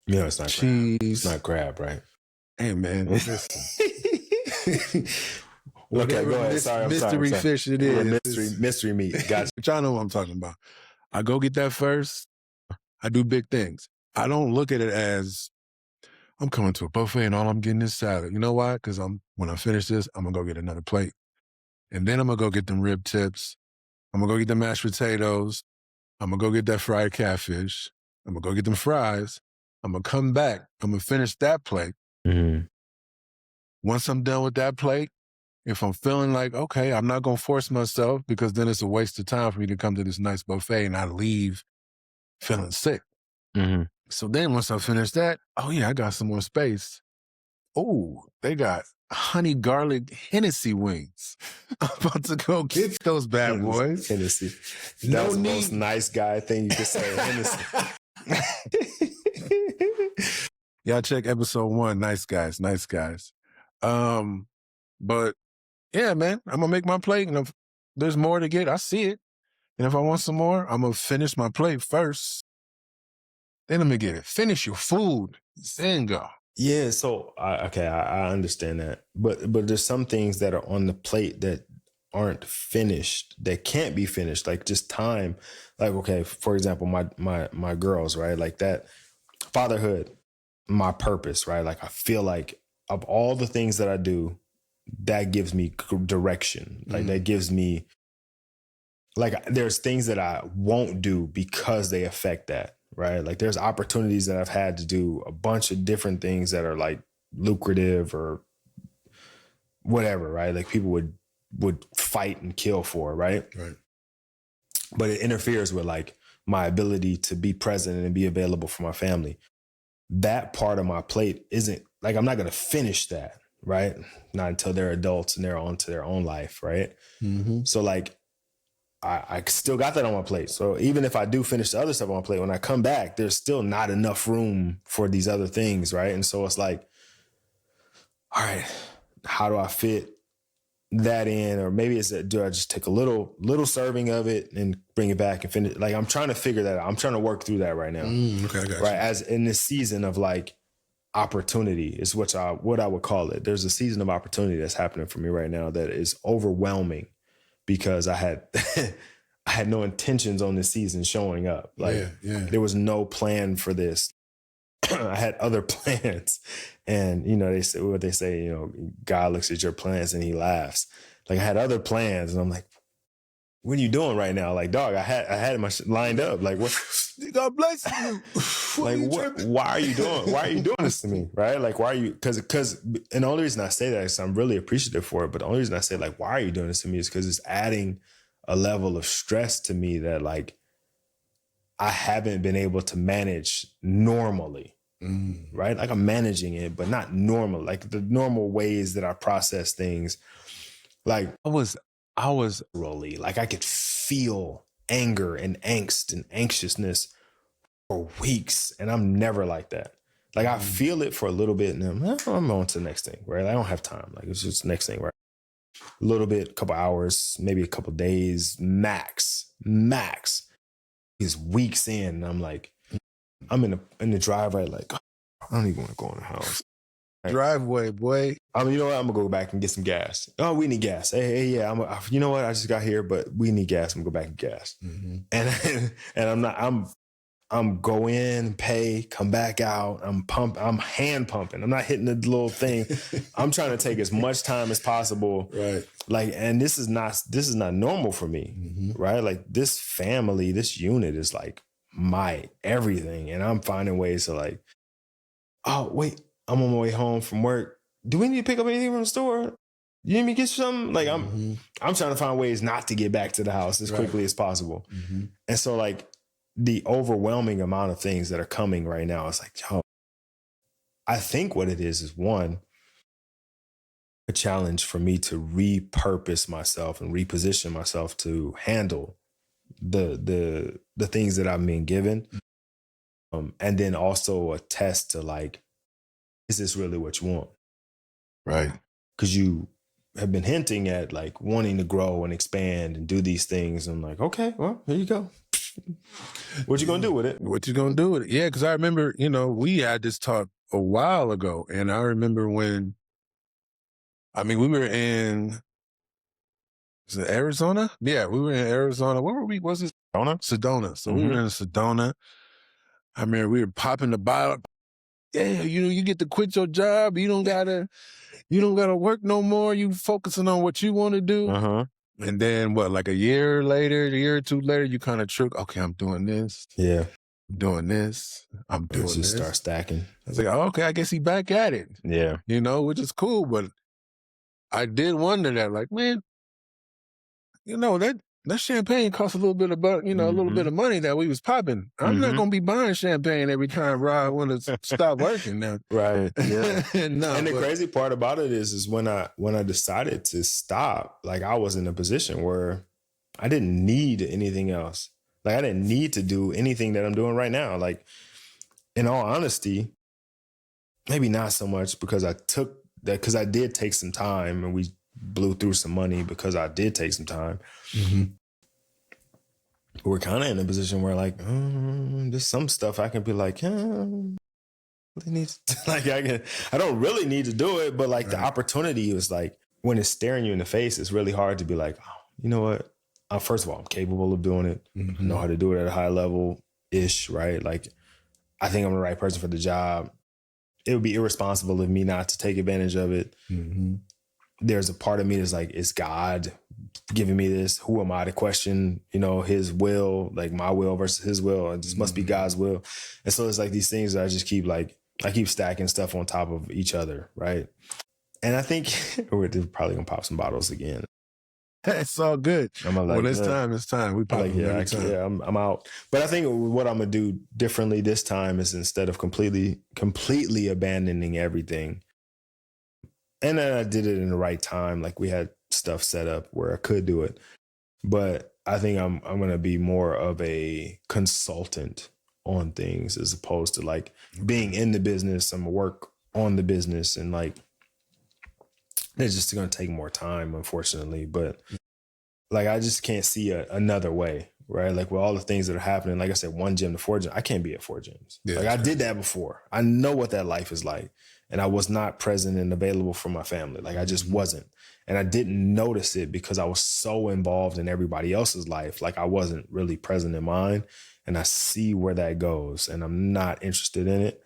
Yeah, it's not cheese. Crab. It's not crab, right? Hey, man. Okay, go ahead. Sorry, mystery fish it is. Mystery meat. Gotcha. But y'all know what I'm talking about. I go get that first. I do big things. I don't look at it as I'm coming to a buffet and all I'm getting is salad. You know why? Because when I finish this, I'm going to go get another plate. And then I'm going to go get them rib tips. I'm going to go get the mashed potatoes. I'm going to go get that fried catfish. I'm going to go get them fries. I'm going to come back. I'm going to finish that plate. Once I'm done with that plate, if I'm feeling like, okay, I'm not going to force myself because then it's a waste of time for me to come to this nice buffet and I leave feeling sick. So then once I finish that, oh yeah, I got some more space. Oh, they got honey garlic Hennessy wings. I'm about to go get those bad boys. Hennessy. That was the most nice guy thing you could say. Hennessy. Y'all check episode 1. Nice guys. But yeah, man, I'm gonna make my plate, and if there's more to get, I see it. And if I want some more, I'm gonna finish my plate first. Then I'm gonna get it. Finish your food, then go. Yeah, so I understand that, but there's some things that are on the plate that aren't finished, that can't be finished, like just time. Like, okay, for example, my girls, right? Like that fatherhood, my purpose, right? Like I feel like of all the things that I do, that gives me direction. Like that gives me, like there's things that I won't do because they affect that, right? Like there's opportunities that I've had to do a bunch of different things that are like lucrative or whatever, right? Like people would fight and kill for, right? Right. But it interferes with like my ability to be present and be available for my family. that part of my plate isn't like, I'm not going to finish that, right? Not until they're adults and they're on to their own life, right? Mm-hmm. So like, I still got that on my plate. So even if I do finish the other stuff on my plate, when I come back, there's still not enough room for these other things, right? And so it's like, all right, how do I fit that in? Or maybe do I just take a little serving of it and bring it back and finish? Like, I'm trying to figure that out. I'm trying to work through that right now. Okay, I got right. You. As in this season of like opportunity is what I would call it. There's a season of opportunity that's happening for me right now that is overwhelming because I had no intentions on this season showing up. Like there was no plan for this. I had other plans, and they say what they say. God looks at your plans and He laughs. Like I had other plans, and I'm like, "What are you doing right now?" Like, dog, I had my shit lined up. Like, what? God bless you. Like, what? Why are you doing this to me? Right? Like, why are you? Because, and the only reason I say that is I'm really appreciative for it. But the only reason I say like, why are you doing this to me is because it's adding a level of stress to me that like I haven't been able to manage normally. Right? Like I'm managing it, but not normal. Like the normal ways that I process things. Like I was really like I could feel anger and angst and anxiousness for weeks, and I'm never like that. Like I feel it for a little bit, and I'm on to the next thing. Right? I don't have time. Like it's just the next thing. Right? A little bit, a couple hours, maybe a couple days, max. Is weeks in, and I'm like, I'm in the driveway, like, I don't even want to go in the house. Right. Driveway, boy. You know what? I'm gonna go back and get some gas. Oh, we need gas. Hey, yeah. You know what? I just got here, but we need gas. I'm gonna go back and gas. Mm-hmm. And I'm go in, pay, come back out. I'm hand pumping. I'm not hitting the little thing. I'm trying to take as much time as possible. Right. Like, and this is not normal for me. Right? Like this family, this unit is like my everything. And I'm finding ways to like, oh, wait, I'm on my way home from work. Do we need to pick up anything from the store? You need me to get you something? Like I'm trying to find ways not to get back to the house as quickly as possible. And so like the overwhelming amount of things that are coming right now, it's like, yo, I think what it is one, a challenge for me to repurpose myself and reposition myself to handle the things that I've been given. And then also a test to like, is this really what you want? Right. Because you have been hinting at like wanting to grow and expand and do these things. I'm like, okay, well, here you go. What you gonna do with it? Yeah, because I remember, we had this talk a while ago, and I remember when, we were in, was it Arizona? Yeah, we were in Arizona. Where were we? Was it Sedona? So we were in Sedona. I remember we were popping the bottle. Yeah, you get to quit your job. You don't gotta work no more. You focusing on what you want to do. And then like a year or two later, you kind of trick. Okay, I'm doing this. Yeah. I'm doing this. I'm doing this. Just start stacking. I was like, oh, okay, I guess he back at it. Yeah. Which is cool. But I did wonder that, like, man, that champagne costs a little bit of, a little bit of money that we was popping. I'm not going to be buying champagne every time Rod want to stop working now. Right. Yeah. And the crazy part about it is when I decided to stop, like I was in a position where I didn't need anything else. Like I didn't need to do anything that I'm doing right now. Like in all honesty, maybe not so much because I did take some time and we blew through some money because I did take some time. We're kind of in a position where like, there's some stuff I can be like, I don't really need to do it, but like the opportunity is like, when it's staring you in the face, it's really hard to be like, oh, you know what? First of all, I'm capable of doing it. I know how to do it at a high level-ish, right? Like, I think I'm the right person for the job. It would be irresponsible of me not to take advantage of it. There's a part of me that's like, is God giving me this? Who am I to question, his will, like my will versus his will? It just must be God's will. And so it's like these things that I just keep I keep stacking stuff on top of each other, right? And I think we're probably gonna pop some bottles again. It's all good. When it's time, it's time. We pop them every time. Yeah, I'm out. But I think what I'm going to do differently this time is instead of completely abandoning everything. And then I did it in the right time. Like we had stuff set up where I could do it. But I think I'm going to be more of a consultant on things as opposed to like being in the business. I'm going to work on the business, and like it's just going to take more time, unfortunately. But like I just can't see another way, right? Like with all the things that are happening, like I said, 1 gym to 4 gyms, I can't be at 4 gyms. Yeah, like I did that before. I know what that life is like. And I was not present and available for my family. Like I just wasn't. And I didn't notice it because I was so involved in everybody else's life. Like I wasn't really present in mine. And I see where that goes. And I'm not interested in it.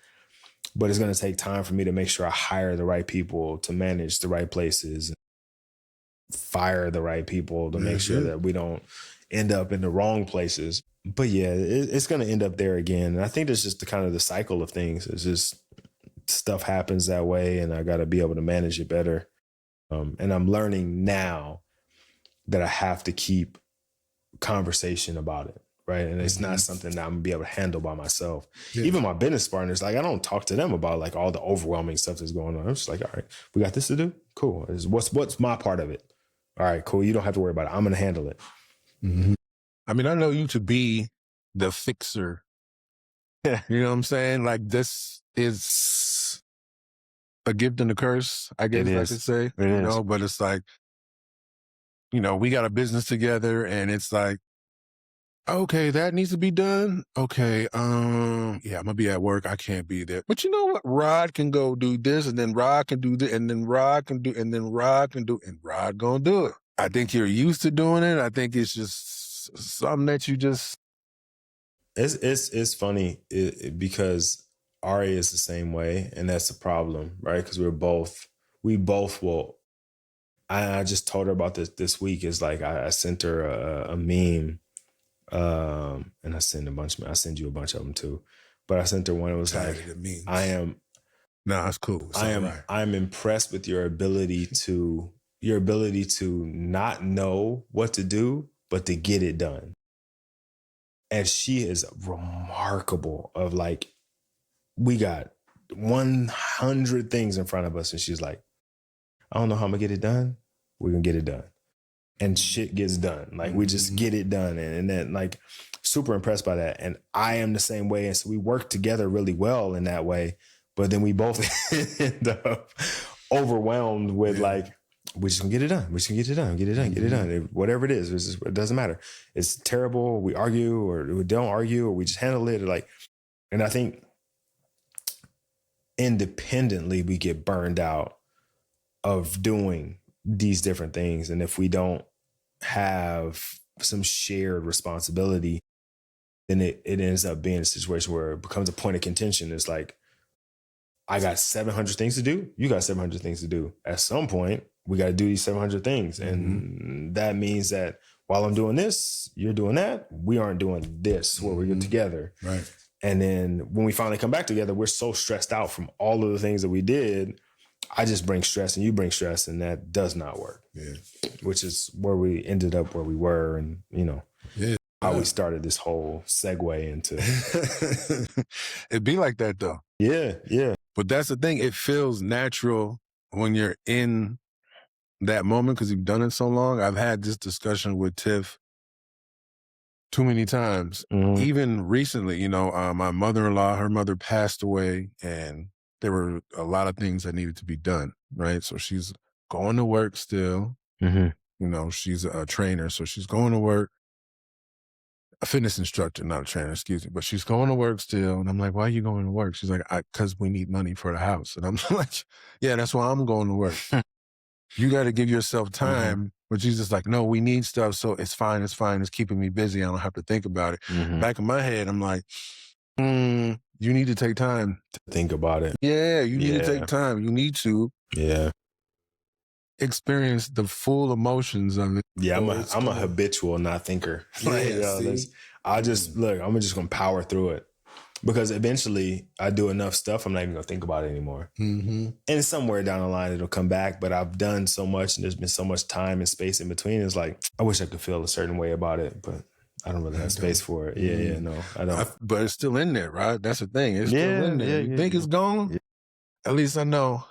But it's going to take time for me to make sure I hire the right people to manage the right places, fire the right people to make sure that we don't end up in the wrong places. But yeah, it's going to end up there again. And I think that's just the kind of the cycle of things. It's just stuff happens that way, and I got to be able to manage it better. And I'm learning now that I have to keep conversation about it, right? And it's not something that I'm gonna be able to handle by myself. Yeah. Even my business partners, like I don't talk to them about like all the overwhelming stuff that's going on. I'm just like, all right, we got this to do. Cool. What's my part of it? All right, cool. You don't have to worry about it. I'm gonna handle it. Mm-hmm. I mean, I know you to be the fixer. Yeah. You know what I'm saying? Like this is a gift and a curse, I guess I should say. You know, but it's like, you know, we got a business together and it's like, okay, that needs to be done. Okay, yeah, I'm gonna be at work. I can't be there. But you know what? Rod can go do this, and then Rod can do this, and then Rod can do, and then Rod can do, and Rod gonna do it. I think you're used to doing it. I think it's just something that you just. It's funny because Ari is the same way, and that's the problem, right? Because we both will. I just told her about this week. Is like I sent her a meme, and I send you a bunch of them too. But I sent her one. It was like, I am. No, that's cool. I'm impressed with your ability to not know what to do, but to get it done. And she is remarkable of like, we got 100 things in front of us. And she's like, I don't know how I'm gonna get it done. We're gonna get it done. And shit gets done. Like we just get it done. And then like super impressed by that. And I am the same way. And so we work together really well in that way. But then we both end up overwhelmed with like, we're just gonna get it done. We're just gonna get it done. Get it done. Whatever it is, it doesn't matter. It's terrible. We argue or we don't argue or we just handle it. Or like, and I think independently we get burned out of doing these different things. And if we don't have some shared responsibility, then it ends up being a situation where it becomes a point of contention. It's like, I got 700 things to do. You got 700 things to do. At some point, we got to do these 700 things. And that means that while I'm doing this, you're doing that. We aren't doing this where we get together. Right. And then when we finally come back together, we're so stressed out from all of the things that we did. I just bring stress and you bring stress, and that does not work. Yeah. Which is where we ended up where we were, and you know, how we started this whole segue into. It'd be like that though. Yeah, yeah. But that's the thing. It feels natural when you're in that moment because you've done it so long. I've had this discussion with Tiff too many times. Even recently, you know, my mother-in-law, her mother passed away, and there were a lot of things that needed to be done, right? So she's going to work still. You know, she's a trainer, so she's going to work. A fitness instructor, not a trainer, excuse me, but she's going to work still. And I'm like, why are you going to work? She's like, because we need money for the house. And I'm like, yeah, that's why I'm going to work. You got to give yourself time. But she's just like, no, we need stuff. So it's fine. It's keeping me busy. I don't have to think about it. Back in my head, I'm like, you need to take time to think about it. Yeah, you need to take time. You need to. Yeah. Experience the full emotions of it. Yeah, I'm a habitual not thinker. Like, I'm just gonna power through it. because eventually I do enough stuff, I'm not even gonna think about it anymore. Mm-hmm. And somewhere down the line, it'll come back. But I've done so much, and there's been so much time and space in between. It's like I wish I could feel a certain way about it, but I don't really have space for it. Yeah, no, I don't. But it's still in there, right? That's the thing. It's still in there. You think it's gone? Yeah. At least I know.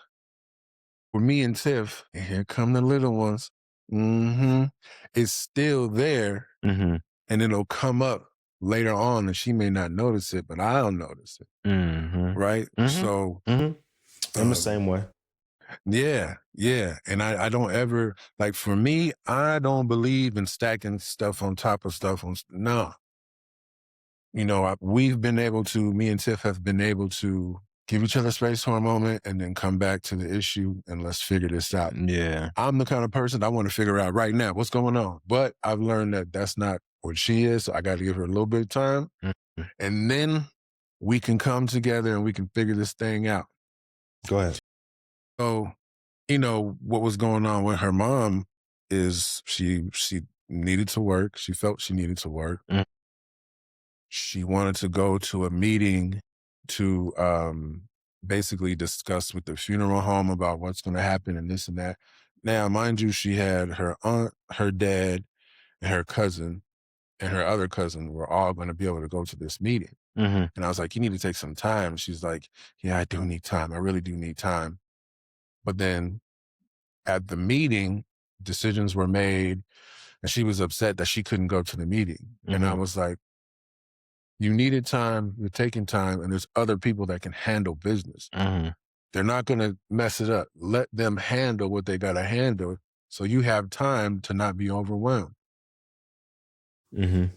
For me and Tiff, and here come the little ones. Mm-hmm. It's still there, and it'll come up later on, and she may not notice it, but I'll notice it. Right? So I'm the same way. Yeah. And I don't ever, like, for me, I don't believe in stacking stuff on top of stuff. No. You know, me and Tiff have been able to give each other space for a moment and then come back to the issue and let's figure this out. Yeah. I'm the kind of person I want to figure out right now what's going on. But I've learned that that's not what she is. So I got to give her a little bit of time. And then we can come together and we can figure this thing out. Go ahead. So, you know, what was going on with her mom is she needed to work. She felt she needed to work. She wanted to go to a meeting to basically discuss with the funeral home about what's going to happen and this and that. Now, mind you, she had her aunt, her dad, and her cousin, and her other cousin were all going to be able to go to this meeting. And I was like, you need to take some time. She's like, yeah, I do need time. I really do need time. But then at the meeting, decisions were made, and she was upset that she couldn't go to the meeting. And I was like, you needed time, you're taking time, and there's other people that can handle business. They're not going to mess it up. Let them handle what they got to handle so you have time to not be overwhelmed. They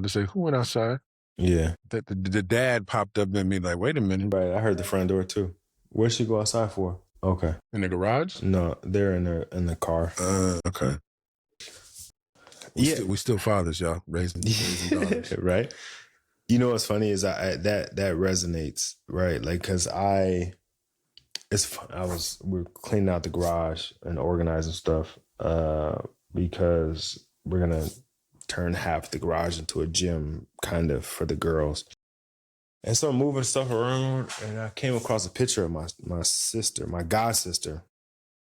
say, who went outside? Yeah. The dad popped up at me like, wait a minute. Right, I heard the front door too. Where'd she go outside for? Okay. In the garage? No, they're in the car. Okay. We still fathers, y'all, raising daughters. Right. You know what's funny is that resonates, right? Like, cause we're cleaning out the garage and organizing stuff because we're gonna turn half the garage into a gym, kind of, for the girls. And so I'm moving stuff around, and I came across a picture of my sister, my god sister.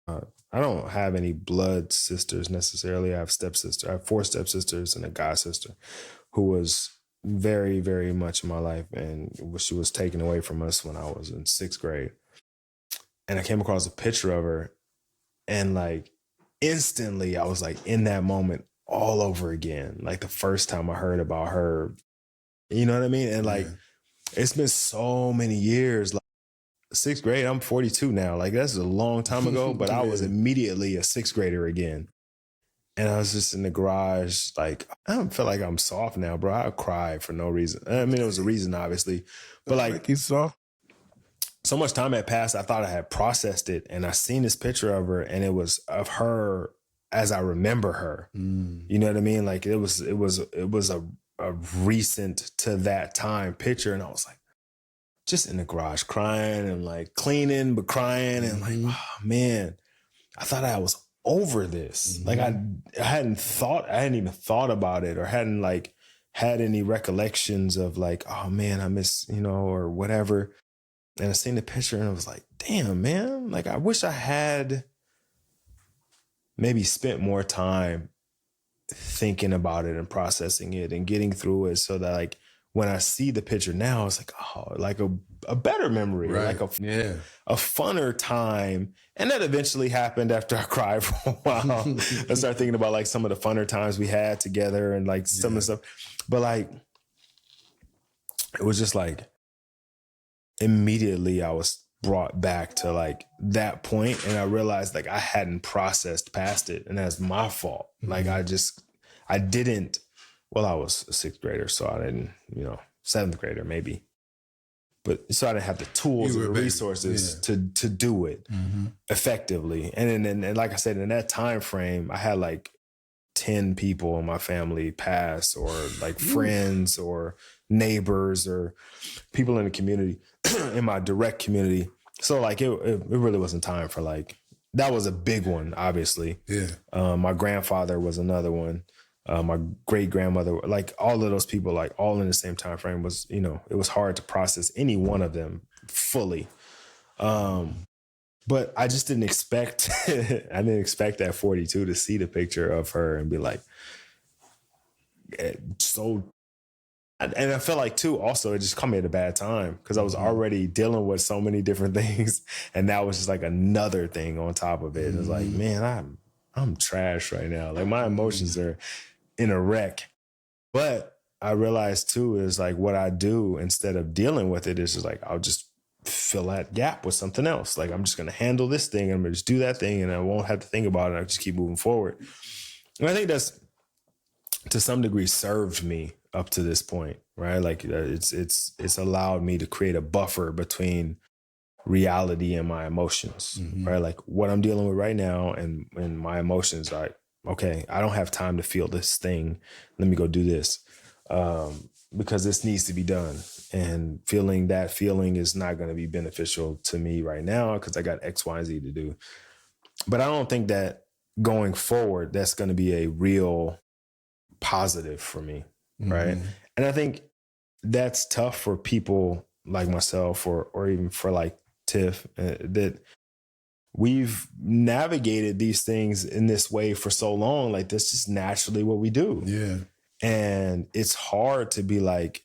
I don't have any blood sisters necessarily. I have stepsister. I have 4 stepsisters and a god sister who was very, very much in my life, and she was taken away from us when I was in 6th grade. And I came across a picture of her, and like instantly I was like in that moment all over again. Like the first time I heard about her, you know what I mean? And like, it's been so many years. Like 6th grade, I'm 42 now. Like that's a long time ago, but I was immediately a 6th grader again. And I was just in the garage, like, I don't feel like I'm soft now, bro. I cry for no reason. I mean, there was a reason, obviously. But like, he's soft. So much time had passed, I thought I had processed it. And I seen this picture of her, and it was of her as I remember her. You know what I mean? Like it was a recent to that time picture. And I was like, just in the garage crying and like cleaning, but crying and like, oh man, I thought I was over this. Like I hadn't even thought about it, or hadn't like had any recollections of like, oh man, I miss, or whatever. And I seen the picture and I was like, damn, man, like I wish I had maybe spent more time thinking about it and processing it and getting through it, so that like when I see the picture now, it's like, oh, like a better memory, right. Like a funner time. And that eventually happened after I cried for a while. I started thinking about like some of the funner times we had together and like some of the stuff. But like, it was just like, immediately I was brought back to like that point, and I realized like I hadn't processed past it, and that's my fault. Like I didn't. Well, I was a 6th grader, so I didn't, 7th grader maybe. But so I didn't have the tools or the resources to do it effectively. And then, like I said, in that time frame, I had like 10 people in my family pass, or like friends or neighbors or people in the community, in my direct community. So like it really wasn't time for like, that was a big one, obviously. Yeah. My grandfather was another one. my great grandmother, like all of those people, like all in the same time frame was, it was hard to process any one of them fully. But I just didn't expect, I didn't expect at 42 to see the picture of her and be like, so. And I feel like too, also, it just caught me at a bad time because I was already dealing with so many different things. And that was just like another thing on top of it. And it's like, man, I'm trash right now. Like my emotions are in a wreck. But I realized too, is like what I do instead of dealing with it is just like, I'll just fill that gap with something else. Like I'm just going to handle this thing. I'm going to just do that thing and I won't have to think about it. I'll just keep moving forward. And I think that's to some degree served me up to this point, right? Like it's allowed me to create a buffer between reality and my emotions, right? Like what I'm dealing with right now and my emotions, like, okay, I don't have time to feel this thing. Let me go do this because this needs to be done. And feeling that feeling is not going to be beneficial to me right now because I got X, Y, and Z to do. But I don't think that going forward, that's going to be a real positive for me, right? And I think that's tough for people like myself or even for like Tiff, that we've navigated these things in this way for so long. Like that's just naturally what we do. Yeah. And it's hard to be like,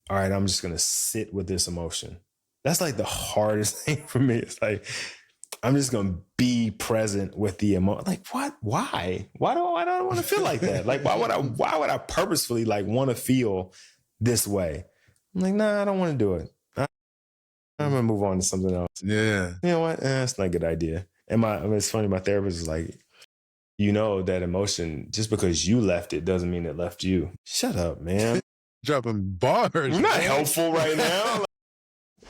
all right, I'm just going to sit with this emotion. That's like the hardest thing for me. It's like, I'm just going to be present with the emotion. Like, what? Why? Why do I want to feel like that? Like, why would I purposefully like want to feel this way? I'm like, nah, I don't want to do it. I'm going to move on to something else. Yeah. You know what? That's not a good idea. And it's funny. My therapist is like, that emotion, just because you left it doesn't mean it left you. Shut up, man. Dropping bars. You're not helpful right now.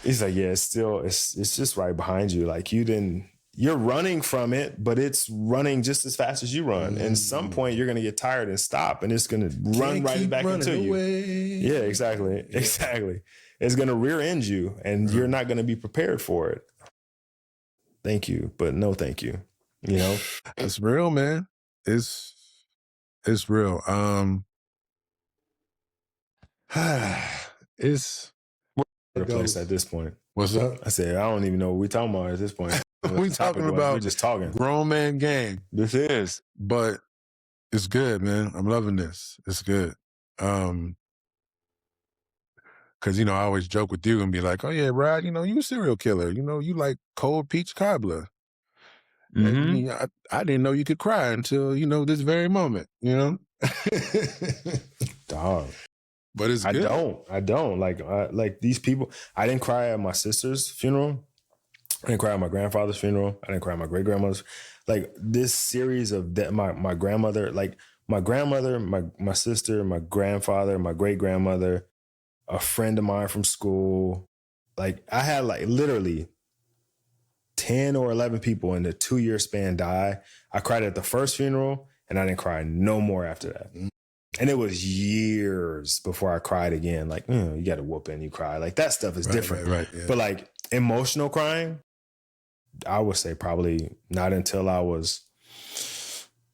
He's like, yeah, it's just right behind you. Like you're running from it, but it's running just as fast as you run. And at some point you're going to get tired and stop and it's going to run right back into you. Yeah, exactly. Yeah. Exactly. It's going to rear end you and you're not going to be prepared for it. Thank you, but no thank you. It's real, man. It's real. It's a place at this point. What's up? I said, I don't even know what we're talking about at this point. We're just talking grown man game. This is, but it's good, man. I'm loving this. It's good. Cause I always joke with you and be like, oh yeah, Rod, you a serial killer. You like cold peach cobbler. And, I didn't know you could cry until, this very moment, Dog. But it's good. I don't. Like these people, I didn't cry at my sister's funeral. I didn't cry at my grandfather's funeral. I didn't cry at my great-grandmother's. Like this series of my grandmother, like my grandmother, my sister, my grandfather, my great-grandmother, a friend of mine from school. Like I had like literally 10 or 11 people in the 2-year span die. I cried at the first funeral and I didn't cry no more after that. And it was years before I cried again. Like, you got to whoop and you cry. Like that stuff is different. Right, yeah. But like emotional crying, I would say probably not until I was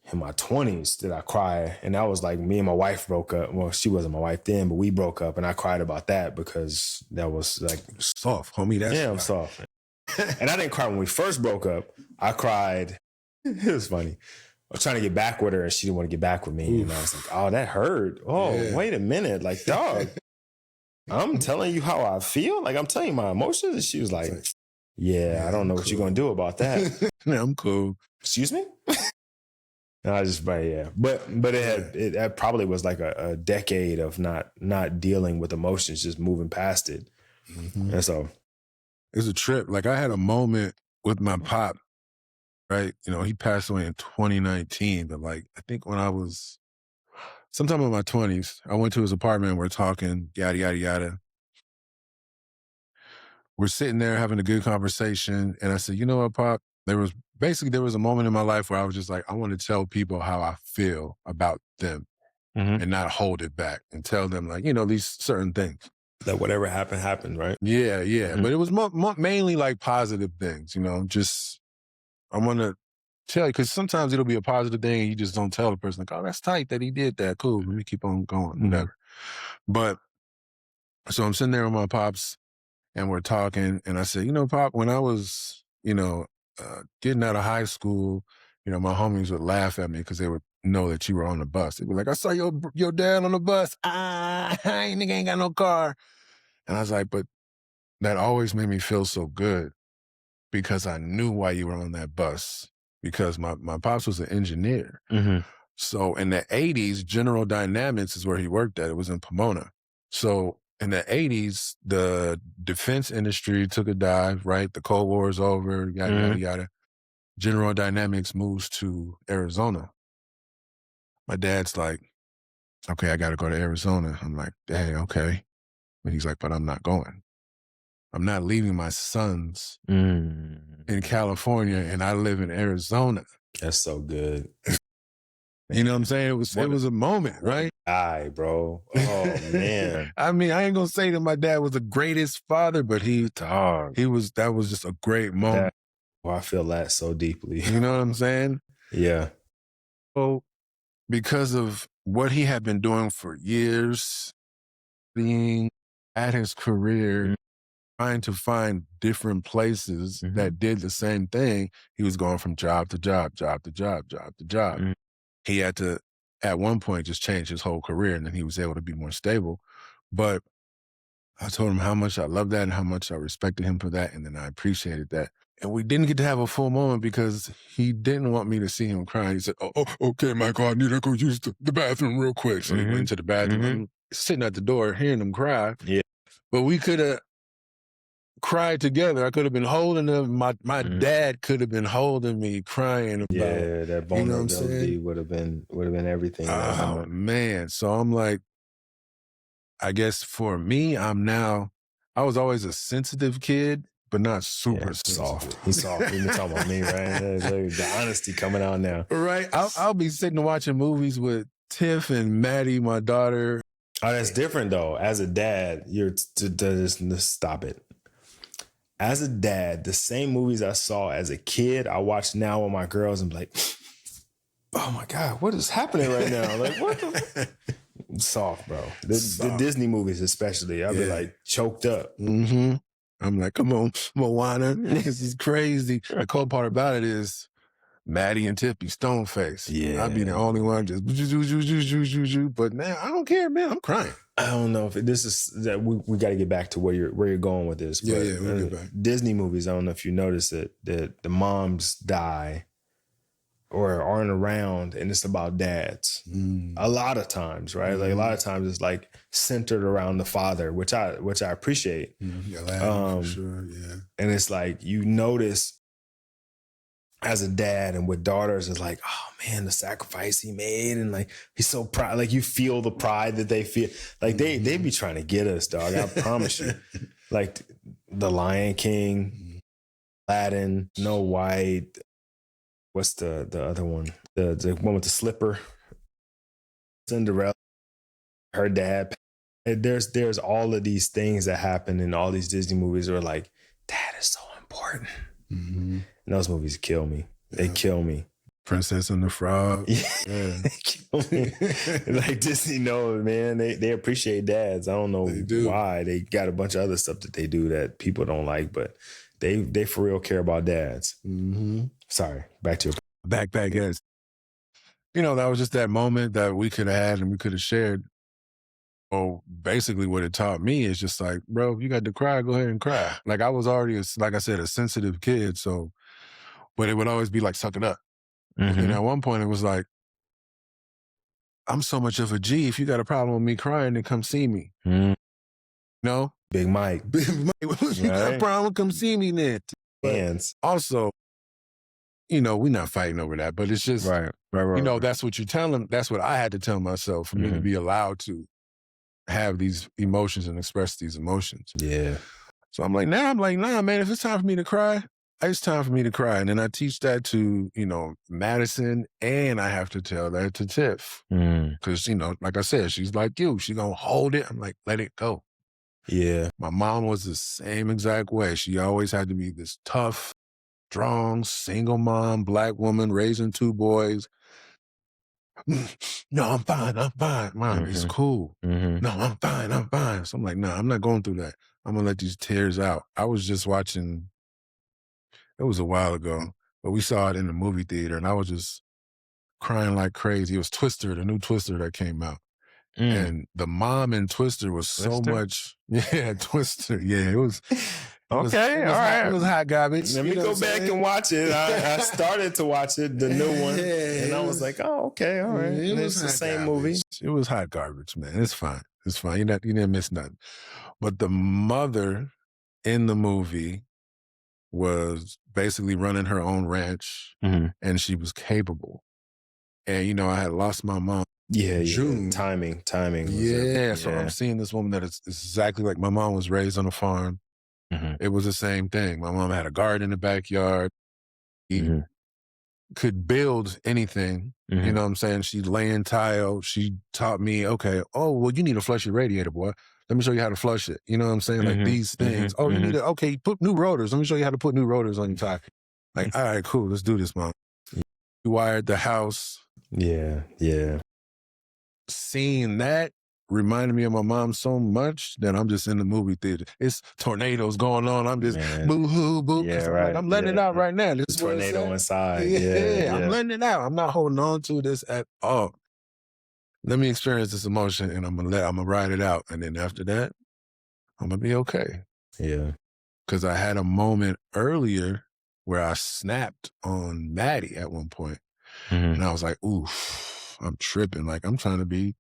in my 20s did I cry. And that was like me and my wife broke up. Well, she wasn't my wife then, but we broke up and I cried about that because that was like soft, homie. I'm soft. And I didn't cry when we first broke up. I cried. It was funny. I was trying to get back with her and she didn't want to get back with me. Oof. And I was like, oh, that hurt. Oh, yeah. Wait a minute. Like, dog, I'm telling you how I feel. Like, I'm telling you my emotions. And she was like, yeah, I don't know what you're going to do about that. Yeah, I'm cool. Excuse me? And I just, but it probably was like a decade of not dealing with emotions, just moving past it. And so. It's a trip. Like I had a moment with my pop, right? He passed away in 2019, but like, I think when I was sometime in my 20s, I went to his apartment and we're talking, yada, yada, yada. We're sitting there having a good conversation. And I said, you know what, Pop? There was a moment in my life where I was just like, I want to tell people how I feel about them and not hold it back and tell them like, these certain things. That whatever happened, right? Yeah. But it was mainly like positive things, just I want to tell you, because sometimes it'll be a positive thing and you just don't tell the person, like, oh, that's tight that he did that. Cool, let me keep on going, whatever. But so I'm sitting there with my pops and we're talking, and I said, Pop, when I was, getting out of high school, my homies would laugh at me because they would know that you were on the bus. They'd be like, I saw your dad on the bus. Nigga ain't got no car. And I was like, but that always made me feel so good because I knew why you were on that bus, because my pops was an engineer. So in the 80s, General Dynamics is where he worked at. It was in Pomona. So in the 80s, the defense industry took a dive, right? The Cold War is over, yada, yada, yada. General Dynamics moves to Arizona. My dad's like, okay, I got to go to Arizona. I'm like, hey, okay. And he's like, but I'm not going. I'm not leaving my sons in California and I live in Arizona. That's so good. You know what I'm saying? It was a moment, right? Aye, bro. Oh man. I mean, I ain't gonna say that my dad was the greatest father, but that was just a great moment. I feel that so deeply. You know what I'm saying? Yeah. So because of what he had been doing for years, being at his career, trying to find different places that did the same thing, he was going from job to job, job to job, job to job. He had to, at one point, just change his whole career, and then he was able to be more stable. But I told him how much I loved that and how much I respected him for that, and then I appreciated that. And we didn't get to have a full moment because he didn't want me to see him crying. He said, oh okay, Michael, I need to go use the bathroom real quick. So he went to the bathroom. I'm sitting at the door hearing him cry. Yeah. But we could have cried together. I could have been holding him. My dad could have been holding me, crying about. Yeah, that vulnerability would have been everything. Oh man! So I'm like, I guess for me, I was always a sensitive kid, but not super soft. He's soft. We've been talking about me, right? The honesty coming out now, right? I'll be sitting and watching movies with Tiff and Maddie, my daughter. Oh, that's different though. As a dad, you're just stop it. As a dad, the same movies I saw as a kid, I watch now with my girls and be like, oh my God, what is happening right now? Like, what the soft, bro. The Disney movies especially, I'll be like choked up. I'm like, come on, Moana. This is crazy. The cool part about it is Maddie and Tippy stone face. Yeah. I'd be the only one just but now I don't care, man. I'm crying. I don't know if this is that we got to get back to where you're going with this. But we'll get back. Disney movies, I don't know if you notice that the moms die or aren't around and it's about dads. A lot of times, right? Like a lot of times it's like centered around the father, which I appreciate. For sure, yeah. And it's like you notice as a dad and with daughters, it's like, oh man, the sacrifice he made. And like, he's so proud. Like you feel the pride that they feel. Like they be trying to get us, dog. I promise you. Like the Lion King, Aladdin, Snow White. What's the other one? The one with the slipper. Cinderella, her dad. There's all of these things that happen in all these Disney movies where like, dad is so important. And those movies kill me. They kill me. Princess and the Frog. Yeah. They kill me. Like Disney knows, man. They appreciate dads. I don't know why. They got a bunch of other stuff that they do that people don't like, but they for real care about dads. Sorry. Back to your back, yes. That was just that moment that we could have had and we could have shared. Oh, basically what it taught me is just like, bro, if you got to cry, go ahead and cry. Like I was already, like I said, a sensitive kid. So, but it would always be like, suck it up. And at one point it was like, I'm so much of a G. If you got a problem with me crying, then come see me. No? Big Mike. You got a problem, come see me then. Hands. Also, we're not fighting over that, but it's just, right. That's what you tell them. That's what I had to tell myself for me to be allowed to have these emotions and express these emotions. Yeah. So I'm like, nah, man, if it's time for me to cry, it's time for me to cry. And then I teach that to, Madison, and I have to tell that to Tiff. Because, like I said, she's like you. She's going to hold it. I'm like, let it go. Yeah. My mom was the same exact way. She always had to be this tough, strong, single mom, Black woman, raising 2 boys. No, I'm fine. I'm fine. Mom, it's cool. No, I'm fine. So I'm like, no, I'm not going through that. I'm going to let these tears out. I was just watching, it was a while ago, but we saw it in the movie theater and I was just crying like crazy. It was Twister, the new Twister that came out. And the mom in Twister was so much, Twister. Yeah, it was. Okay, all right. It was hot garbage. Let me go back and watch it. I started to watch it, the new one, and I was like, "Oh, okay, all right." It was the same movie. It was hot garbage, man. It's fine. It's fine. You didn't miss nothing. But the mother in the movie was basically running her own ranch, and she was capable. And I had lost my mom. June. Timing. So I'm seeing this woman that is exactly like my mom was raised on a farm. It was the same thing. My mom had a garden in the backyard. She could build anything. You know what I'm saying? She'd laying tile. She taught me, okay, oh, well, you need to flush your radiator, boy. Let me show you how to flush it. You know what I'm saying? Like these things. Oh, you need to, okay, put new rotors. Let me show you how to put new rotors on your tire. Like, all right, cool. Let's do this, Mom. We wired the house. Yeah. Seeing that reminded me of my mom so much that I'm just in the movie theater. It's tornadoes going on. I'm just boo-hoo, boo. Yeah, right. I'm letting it out right now. This is tornado inside. Yeah, I'm letting it out. I'm not holding on to this at all. Let me experience this emotion and I'm gonna ride it out. And then after that, I'm gonna be okay. Yeah. Because I had a moment earlier where I snapped on Maddie at one point. And I was like, oof, I'm tripping. Like I'm trying to be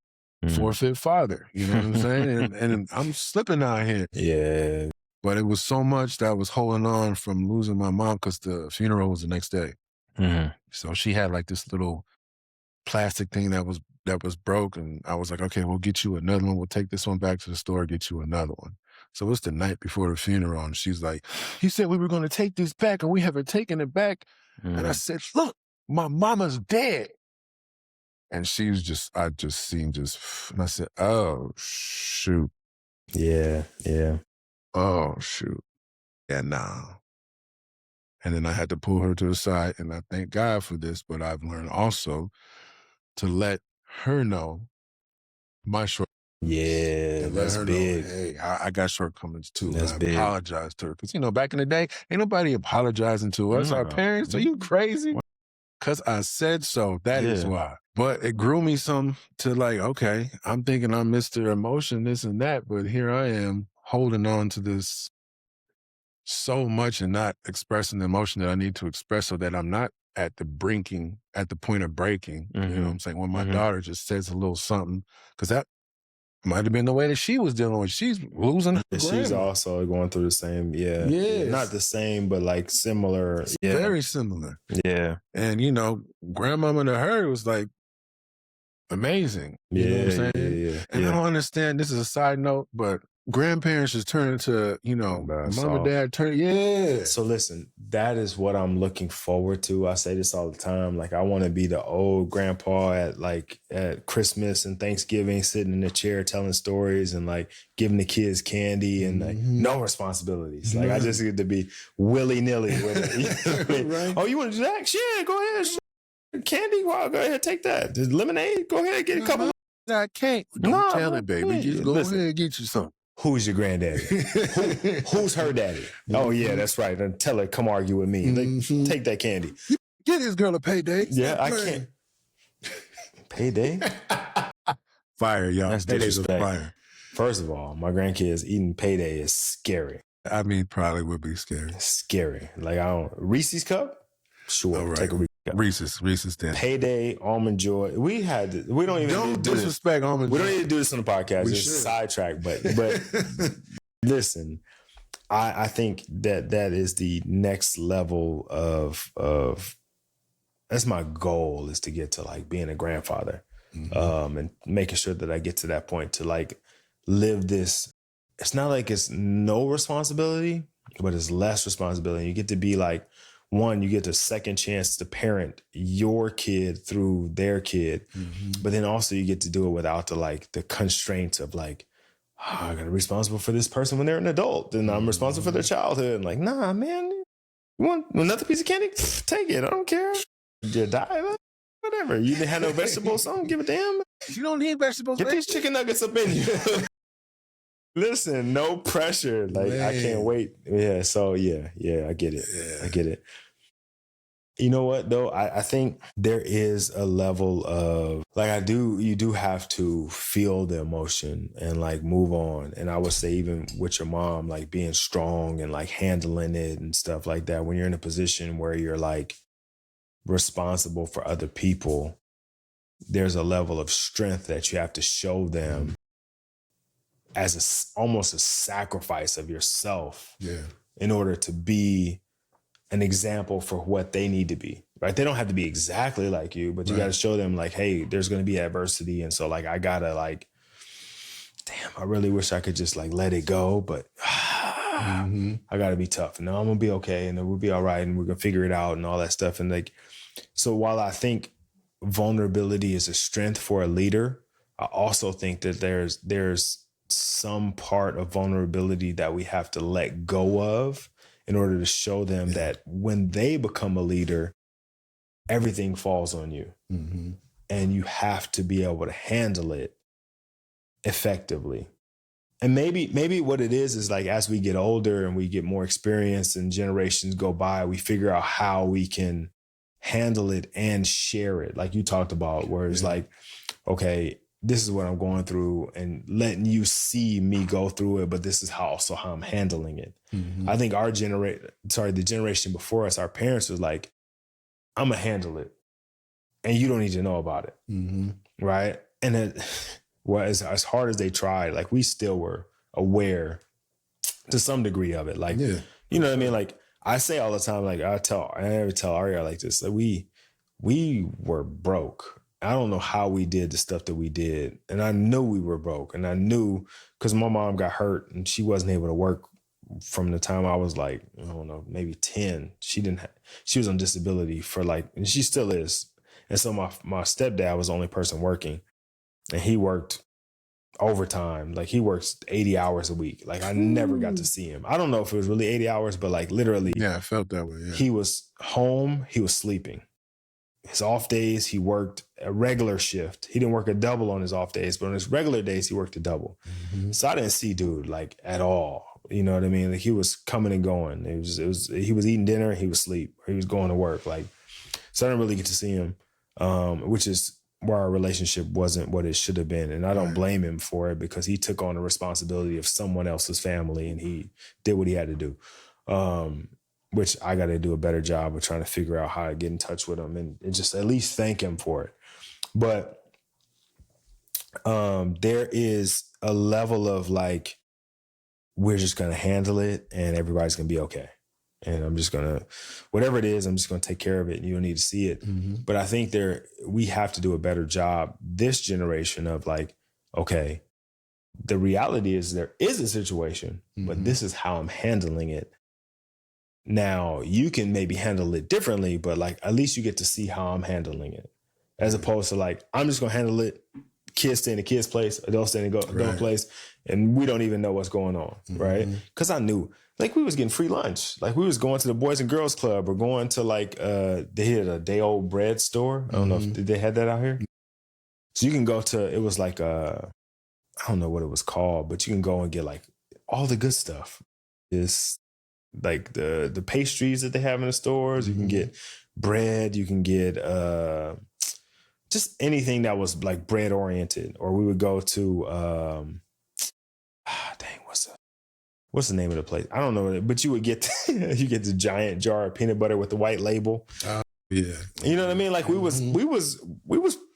forfeit father. You know what I'm saying? and I'm slipping out here. Yeah. But it was so much that I was holding on from losing my mom because the funeral was the next day. So she had like this little plastic thing that was broke. And I was like, okay, we'll get you another one. We'll take this one back to the store, get you another one. So it's the night before the funeral. And she's like, he said we were going to take this back and we haven't taken it back. And I said, look, my mama's dead. And she was I just seen and I said, oh, shoot. Yeah. Oh, shoot. Yeah, nah. And then I had to pull her to the side, and I thank God for this, but I've learned also to let her know my shortcomings. Yeah, that's big. Know, hey, I got shortcomings too. That's big. I apologize to her. Because, back in the day, ain't nobody apologizing to us. Our parents, are you crazy? Because I said so. That is why. But it grew me some to like, okay, I'm thinking I'm Mr. Emotion, this and that, but here I am holding on to this so much and not expressing the emotion that I need to express so that I'm not at the point of breaking. You know what I'm saying? When my daughter just says a little something, because that might have been the way that she was dealing with. She's losing her grandma. She's also going through the same, not the same, but like similar. It's very similar. Yeah. And, grandmama to her was like amazing. You know what I'm saying? Yeah. And I don't understand, this is a side note, but grandparents just turn into, mom and dad turn, So listen, that is what I'm looking forward to. I say this all the time. Like I want to be the old grandpa at Christmas and Thanksgiving, sitting in the chair telling stories and like giving the kids candy and like no responsibilities. Like I just get to be willy-nilly with it. Right. Oh, you want to do that? Yeah, go ahead. Candy? Wow, go ahead, take that. The lemonade? Go ahead, get a couple. I can't. Don't tell it, baby. Just go ahead and get you something. Who's your granddaddy? Who's her daddy? Oh, yeah, that's right. And tell her, come argue with me. Like, take that candy. Get this girl a payday. Yeah, I can't. Payday? Fire, y'all. That's disrespect. Fire. First of all, my grandkids eating payday is scary. I mean, probably would be scary. Scary. Like, Reese's cup? Sure, right. Take a Reese's then. Payday, Almond Joy. We don't even disrespect Almond Joy. We don't need to do this on the podcast. It's sidetrack, but listen, I think that is the next level of that's my goal, is to get to like being a grandfather, and making sure that I get to that point to like live this. It's not like it's no responsibility, but it's less responsibility. You get to be like, one, you get the second chance to parent your kid through their kid, but then also you get to do it without the constraints of like, I gotta be responsible for this person when they're an adult, and I'm responsible for their childhood. And like, nah, man, You want another piece of candy? Take it. I don't care. You die, whatever. You didn't have no vegetables, so I don't give a damn. You don't need vegetables. Get these chicken nuggets up in you. Listen, no pressure. Like, man. I can't wait. Yeah, so yeah, I get it. Yeah. I get it. You know what, though? I think there is a level of, like, you do have to feel the emotion and, like, move on. And I would say even with your mom, like, being strong and, like, handling it and stuff like that, when you're in a position where you're, like, responsible for other people, there's a level of strength that you have to show them as almost a sacrifice of yourself in order to be an example for what they need to be, right? They don't have to be exactly like you, but you got to show them, like, hey, there's going to be adversity. And so, like, I got to, like, damn, I really wish I could just, like, let it go, but I got to be tough. No, I'm going to be okay. And then we'll be all right. And we're going to figure it out and all that stuff. And, like, so while I think vulnerability is a strength for a leader, I also think that there's some part of vulnerability that we have to let go of in order to show them that when they become a leader, everything falls on you. And you have to be able to handle it effectively. And maybe what it is like, as we get older and we get more experience and generations go by, we figure out how we can handle it and share it. Like you talked about, where it's like, okay, this is what I'm going through, and letting you see me go through it, but this is how I'm handling it. I think the generation before us, our parents was like, I'm gonna handle it and you don't need to know about it. Right. And as hard as they tried, like, we still were aware to some degree of it. Like, you know what I mean? Like, I say all the time, like, I never tell Aria like this, like, we were broke. I don't know how we did the stuff that we did. And I knew we were broke. And I knew, because my mom got hurt and she wasn't able to work from the time I was, like, I don't know, maybe 10. She was on disability for, like, and she still is. And so my stepdad was the only person working, and he worked overtime. Like, he works 80 hours a week. Like, I never got to see him. I don't know if it was really 80 hours, but, like, literally. Yeah, I felt that way. Yeah. He was home. He was sleeping. His off days, he worked a regular shift. He didn't work a double on his off days, but on his regular days, he worked a double. So I didn't see dude, like, at all. You know what I mean? Like, he was coming and going. He was eating dinner, he was asleep, or he was going to work. Like, so I didn't really get to see him, which is where our relationship wasn't what it should have been. And I don't blame him for it, because he took on the responsibility of someone else's family and he did what he had to do. Which I got to do a better job of trying to figure out how to get in touch with him and just at least thank him for it. But there is a level of, like, we're just going to handle it and everybody's going to be okay. And I'm just going to, whatever it is, I'm just going to take care of it. And you don't need to see it. But I think we have to do a better job, this generation, of, like, okay, the reality is there is a situation, but this is how I'm handling it. Now, you can maybe handle it differently, but, like, at least you get to see how I'm handling it, as opposed to, like, I'm just going to handle it. Kids stay in the kids' place, adults stay in the adult place, and we don't even know what's going on, right? Because I knew, like, we was getting free lunch. Like, we was going to the Boys and Girls Club, or going to, like, they had a day-old bread store. I don't know if they had that out here. So you can go to, it was like, I don't know what it was called, but you can go and get, like, all the good stuff. It's like the pastries that they have in the stores. You can get bread. You can get just anything that was, like, bread oriented. Or we would go to what's the name of the place? I don't know, but you would get you get the giant jar of peanut butter with the white label. Yeah, you know what I mean? Like, we was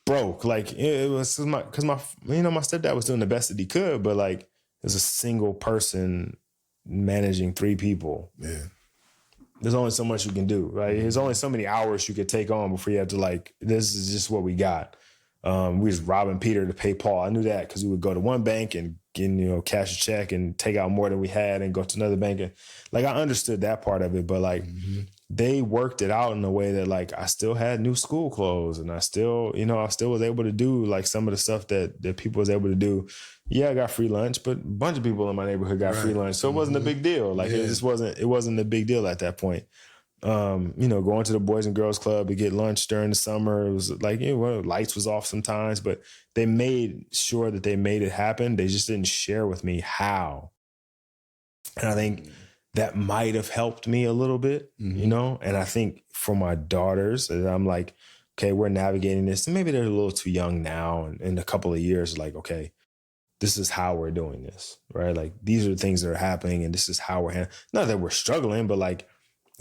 broke. Like, it was because my stepdad was doing the best that he could, but, like, as a single person managing 3 people, there's only so much you can do, right? There's only so many hours you could take on before you have to, like, this is just what we got. We was robbing Peter to pay Paul. I knew that because we would go to one bank and cash a check and take out more than we had and go to another bank. And, like, I understood that part of it, but, like, they worked it out in a way that, like, I still had new school clothes, and I still was able to do, like, some of the stuff that people was able to do. Yeah, I got free lunch, but a bunch of people in my neighborhood got free lunch. So it wasn't a big deal. Like, it wasn't a big deal at that point. Going to the Boys and Girls Club to get lunch during the summer. It was like, lights was off sometimes, but they made sure that they made it happen. They just didn't share with me how. And I think that might have helped me a little bit, and I think for my daughters, I'm like, okay, we're navigating this. And maybe they're a little too young now. And in a couple of years, like, okay, this is how we're doing this, right? Like, these are the things that are happening and this is how we're not that we're struggling, but like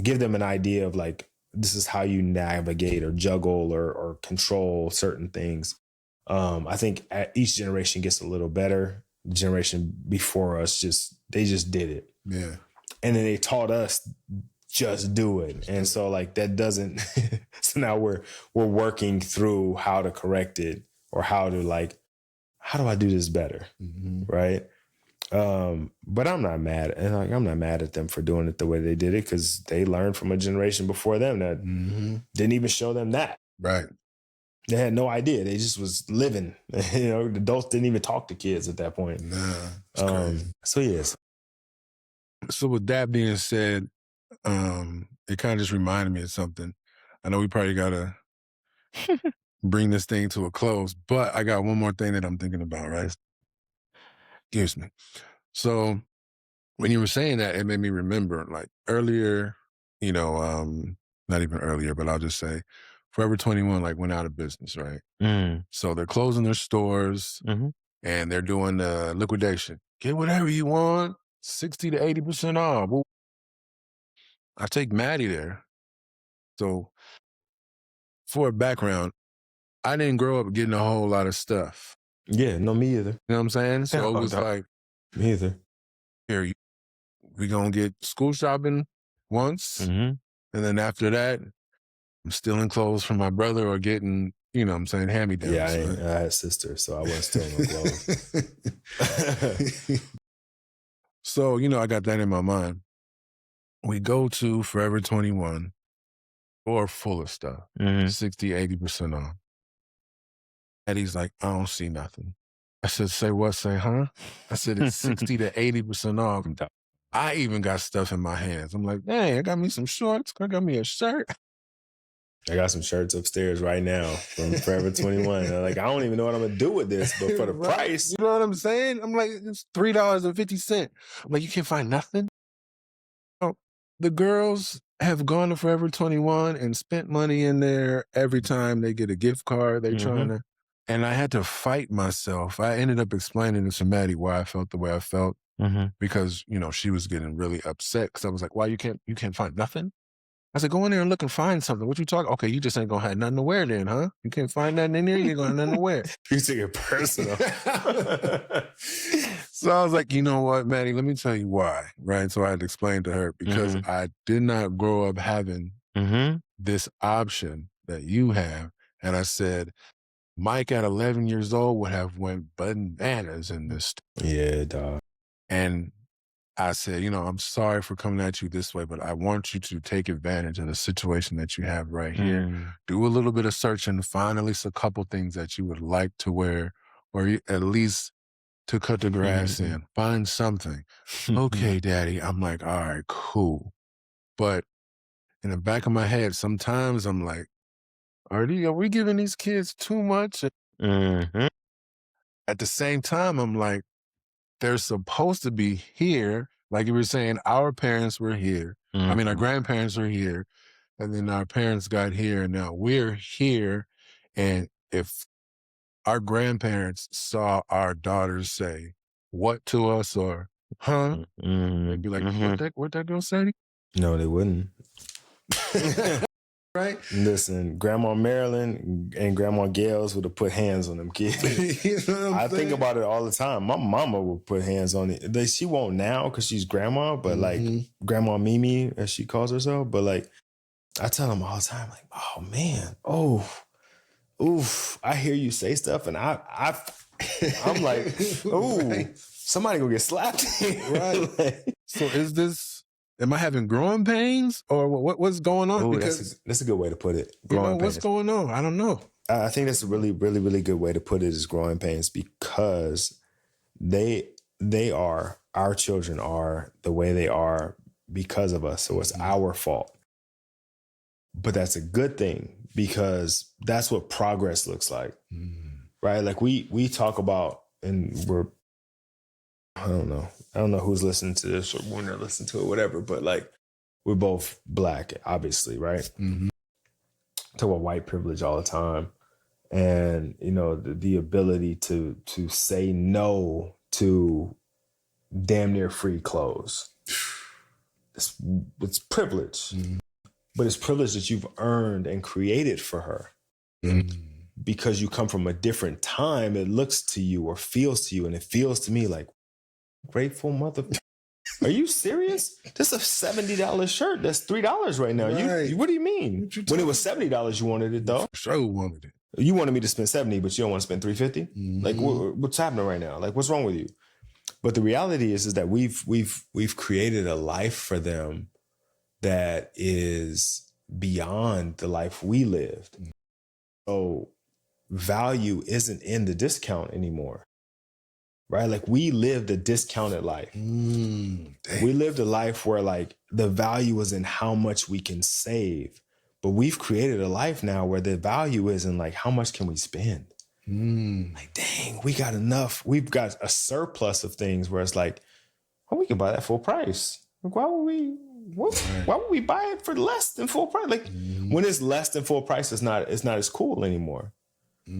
give them an idea of like, this is how you navigate or juggle or control certain things. I think each generation gets a little better. The generation before us they just did it. Yeah. And then they taught us just do it. And so like that doesn't, so now we're working through how to correct it or how do I do this better? Right. But I'm not mad. And I'm not mad at them for doing it the way they did it because they learned from a generation before them that didn't even show them that. Right. They had no idea. They just was living. The adults didn't even talk to kids at that point. Nah. So yes. So with that being said, it kind of just reminded me of something. I know we probably gotta bring this thing to a close, but I got one more thing that I'm thinking about, right? Excuse me. So when you were saying that, it made me remember like earlier, not even earlier, but I'll just say Forever 21 like went out of business, right? So they're closing their stores and they're doing the liquidation. Get whatever you want, 60 to 80% off. Well, I take Maddie there. So for a background, I didn't grow up getting a whole lot of stuff. Yeah, no, me either. You know what I'm saying? So it was like, me either. Here, we gonna get school shopping once, and then after that, I'm stealing clothes from my brother or getting, hand-me-downs. Yeah, I had sisters, so I wasn't stealing no clothes. So, I got that in my mind. We go to Forever 21 or full of stuff, 60, 80% off. And he's like, I don't see nothing. I said, say what? Say, huh? I said, it's 60 to 80% off. I even got stuff in my hands. I'm like, dang, I got me some shorts. I got me a shirt. I got some shirts upstairs right now from Forever 21. I'm like, I don't even know what I'm going to do with this, but for the price. You know what I'm saying? I'm like, it's $3.50. I'm like, you can't find nothing? Oh, the girls have gone to Forever 21 and spent money in there every time they get a gift card. They're trying to, and I had to fight myself. I ended up explaining to Maddie why I felt the way I felt because, she was getting really upset because I was like, why you can't find nothing? I said, go in there and look and find something. What you talking? Okay, you just ain't gonna have nothing to wear then, huh? You can't find nothing in there, you ain't gonna have nothing to wear. You take it personal. So I was like, you know what, Maddie, let me tell you why, right? So I had to explain to her because I did not grow up having this option that you have. And I said, Mike at 11 years old would have went bananas in this. Yeah, dog. And I said, I'm sorry for coming at you this way, but I want you to take advantage of the situation that you have right here. Do a little bit of searching, find at least a couple things that you would like to wear, or at least to cut the grass in. Find something. Okay, Daddy. I'm like, all right, cool. But in the back of my head, sometimes I'm like, are we giving these kids too much? At the same time, I'm like, they're supposed to be here. Like you were saying, our parents were here. I mean, our grandparents were here. And then our parents got here. And now we're here. And if our grandparents saw our daughters say what to us or, huh? They'd be like, what that girl say? No, they wouldn't. Right? Listen, Grandma Marilyn and Grandma Gales would have put hands on them kids. I think about it all the time. My mama would put hands on it. She won't now because she's grandma, but like Grandma Mimi, as she calls herself. But like, I tell them all the time, like, oh man, oof, I hear you say stuff, and I'm like, ooh, right. Somebody gonna get slapped, right? So am I having growing pains or what's going on? Ooh, because that's a good way to put it. Growing pains. What's going on? I don't know. I think that's a really, really, really good way to put it is growing pains because they are, our children are the way they are because of us. So it's our fault. But that's a good thing because that's what progress looks like. Right? Like we talk about, and I don't know who's listening to this or when they're listening to it, whatever, but like we're both Black, obviously, right? Talk about white privilege all the time. And, you know, the ability to say no to damn near free clothes. It's privilege, but it's privilege that you've earned and created for her. Because you come from a different time, it looks to you or feels to you, and it feels to me like, grateful mother. Are you serious? This is a $70 shirt. That's $3 right now. Right. What do you mean? When it was $70, you wanted it though. Sure wanted it. You wanted me to spend $70, but you don't want to spend $350. Like, what's happening right now? Like, what's wrong with you? But the reality is that we've created a life for them that is beyond the life we lived. So value isn't in the discount anymore. Right? Like we lived a discounted life. We lived a life where like the value is in how much we can save. But we've created a life now where the value is in like how much can we spend? Like, dang, we got enough. We've got a surplus of things where it's like, oh, we can buy that full price. Like, why would we buy it for less than full price? Like when it's less than full price, it's not as cool anymore.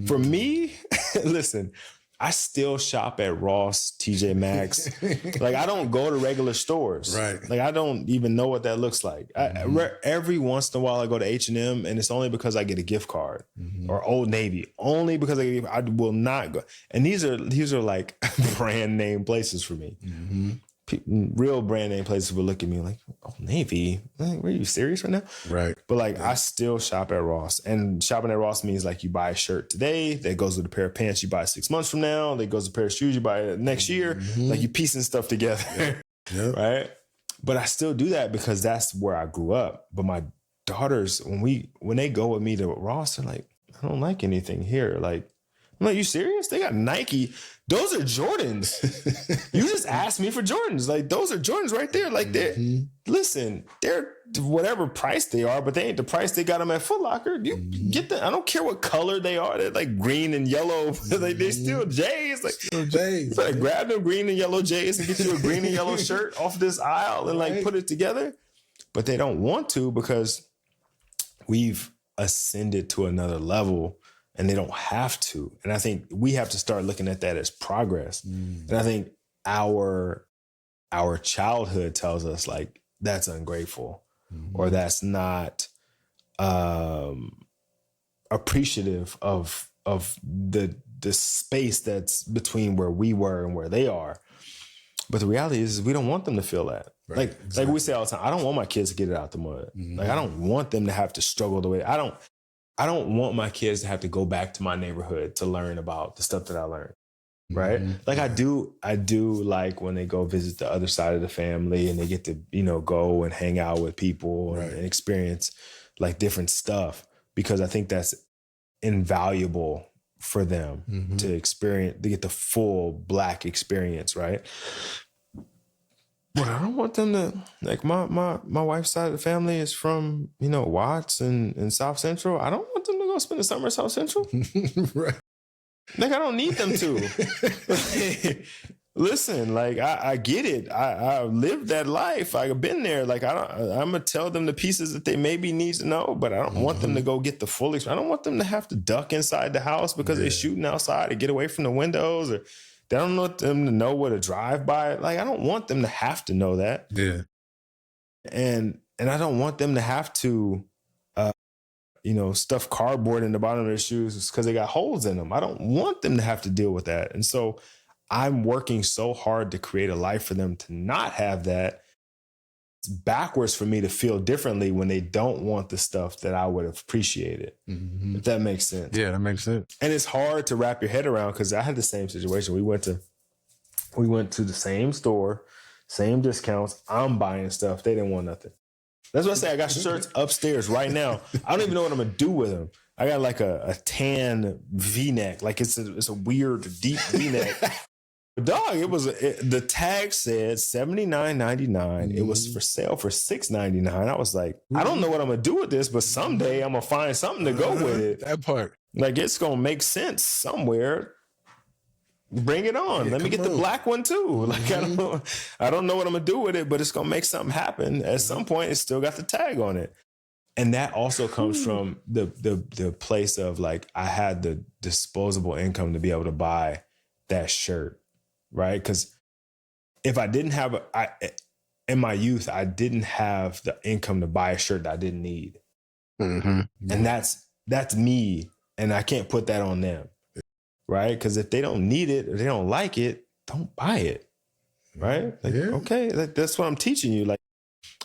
For me, listen, I still shop at Ross, TJ Maxx. Like I don't go to regular stores. Right. Like I don't even know what that looks like. Every once in a while I go to H&M and it's only because I get a gift card or Old Navy. Only because I will not go. And these are like brand name places for me. Real brand name places will look at me like, oh, Navy? Like, are you serious right now? Right. But like, I still shop at Ross. And shopping at Ross means like you buy a shirt today, that goes with a pair of pants you buy 6 months from now, that goes with a pair of shoes you buy next year. Like you piecing stuff together. Right? But I still do that because that's where I grew up. But my daughters, when they go with me to Ross, they're like, I don't like anything here. Like, I'm like, you serious? They got Nike. Those are Jordans. You just asked me for Jordans. Like, those are Jordans right there. Like, listen, they're whatever price they are, but they ain't the price they got them at Foot Locker. You get that? I don't care what color they are. They're like green and yellow. Like, they're still J's. Like, still J's. You better grab them green and yellow J's and get you a green and yellow shirt off this aisle and like put it together. But they don't want to because we've ascended to another level. And they don't have to. And I think we have to start looking at that as progress. And I think our childhood tells us like, that's ungrateful or that's not appreciative of the space that's between where we were and where they are. But the reality is we don't want them to feel that. Right, like we say all the time, I don't want my kids to get it out the mud. Like I don't want them to have to struggle the way I don't want my kids to have to go back to my neighborhood to learn about the stuff that I learned. Right. Like I do like when they go visit the other side of the family and they get to, you know, go and hang out with people and experience like different stuff, because I think that's invaluable for them to experience, to get the full Black experience. Right. But I don't want them to, like, my wife's side of the family is from, you know, Watts and South Central. I don't want them to go spend the summer at South Central. Right. Like, I don't need them to. Listen, like, I get it. I lived that life. I've been there. Like, I'm going to tell them the pieces that they maybe need to know, but I don't want them to go get the full experience. I don't want them to have to duck inside the house because they're shooting outside to get away from the windows, or they don't want them to know what a drive-by. Like, I don't want them to have to know that. Yeah. And I don't want them to have to, you know, stuff cardboard in the bottom of their shoes because they got holes in them. I don't want them to have to deal with that. And so I'm working so hard to create a life for them to not have that. It's backwards for me to feel differently when they don't want the stuff that I would have appreciated. If that makes sense. Yeah, that makes sense. And it's hard to wrap your head around because I had the same situation. We went to the same store, same discounts. I'm buying stuff. They didn't want nothing. That's what I say. I got shirts upstairs right now. I don't even know what I'm going to do with them. I got like a tan V-neck. Like it's a weird deep V-neck. Dog, the tag said $79.99. It was for sale for $6.99. I was like, I don't know what I'm gonna do with this, but someday I'm gonna find something to go with it. That part. Like, it's gonna make sense somewhere. Bring it on. Let me get the black one too. Like, I don't know what I'm gonna do with it, but it's gonna make something happen. At some point, it's still got the tag on it. And that also comes from the place of like, I had the disposable income to be able to buy that shirt. Right? Because if I didn't have, in my youth, I didn't have the income to buy a shirt that I didn't need. Mm-hmm. And that's me. And I can't put that on them. Right? Because if they don't need it or they don't like it, don't buy it. Right? Like, okay, that's what I'm teaching you. Like,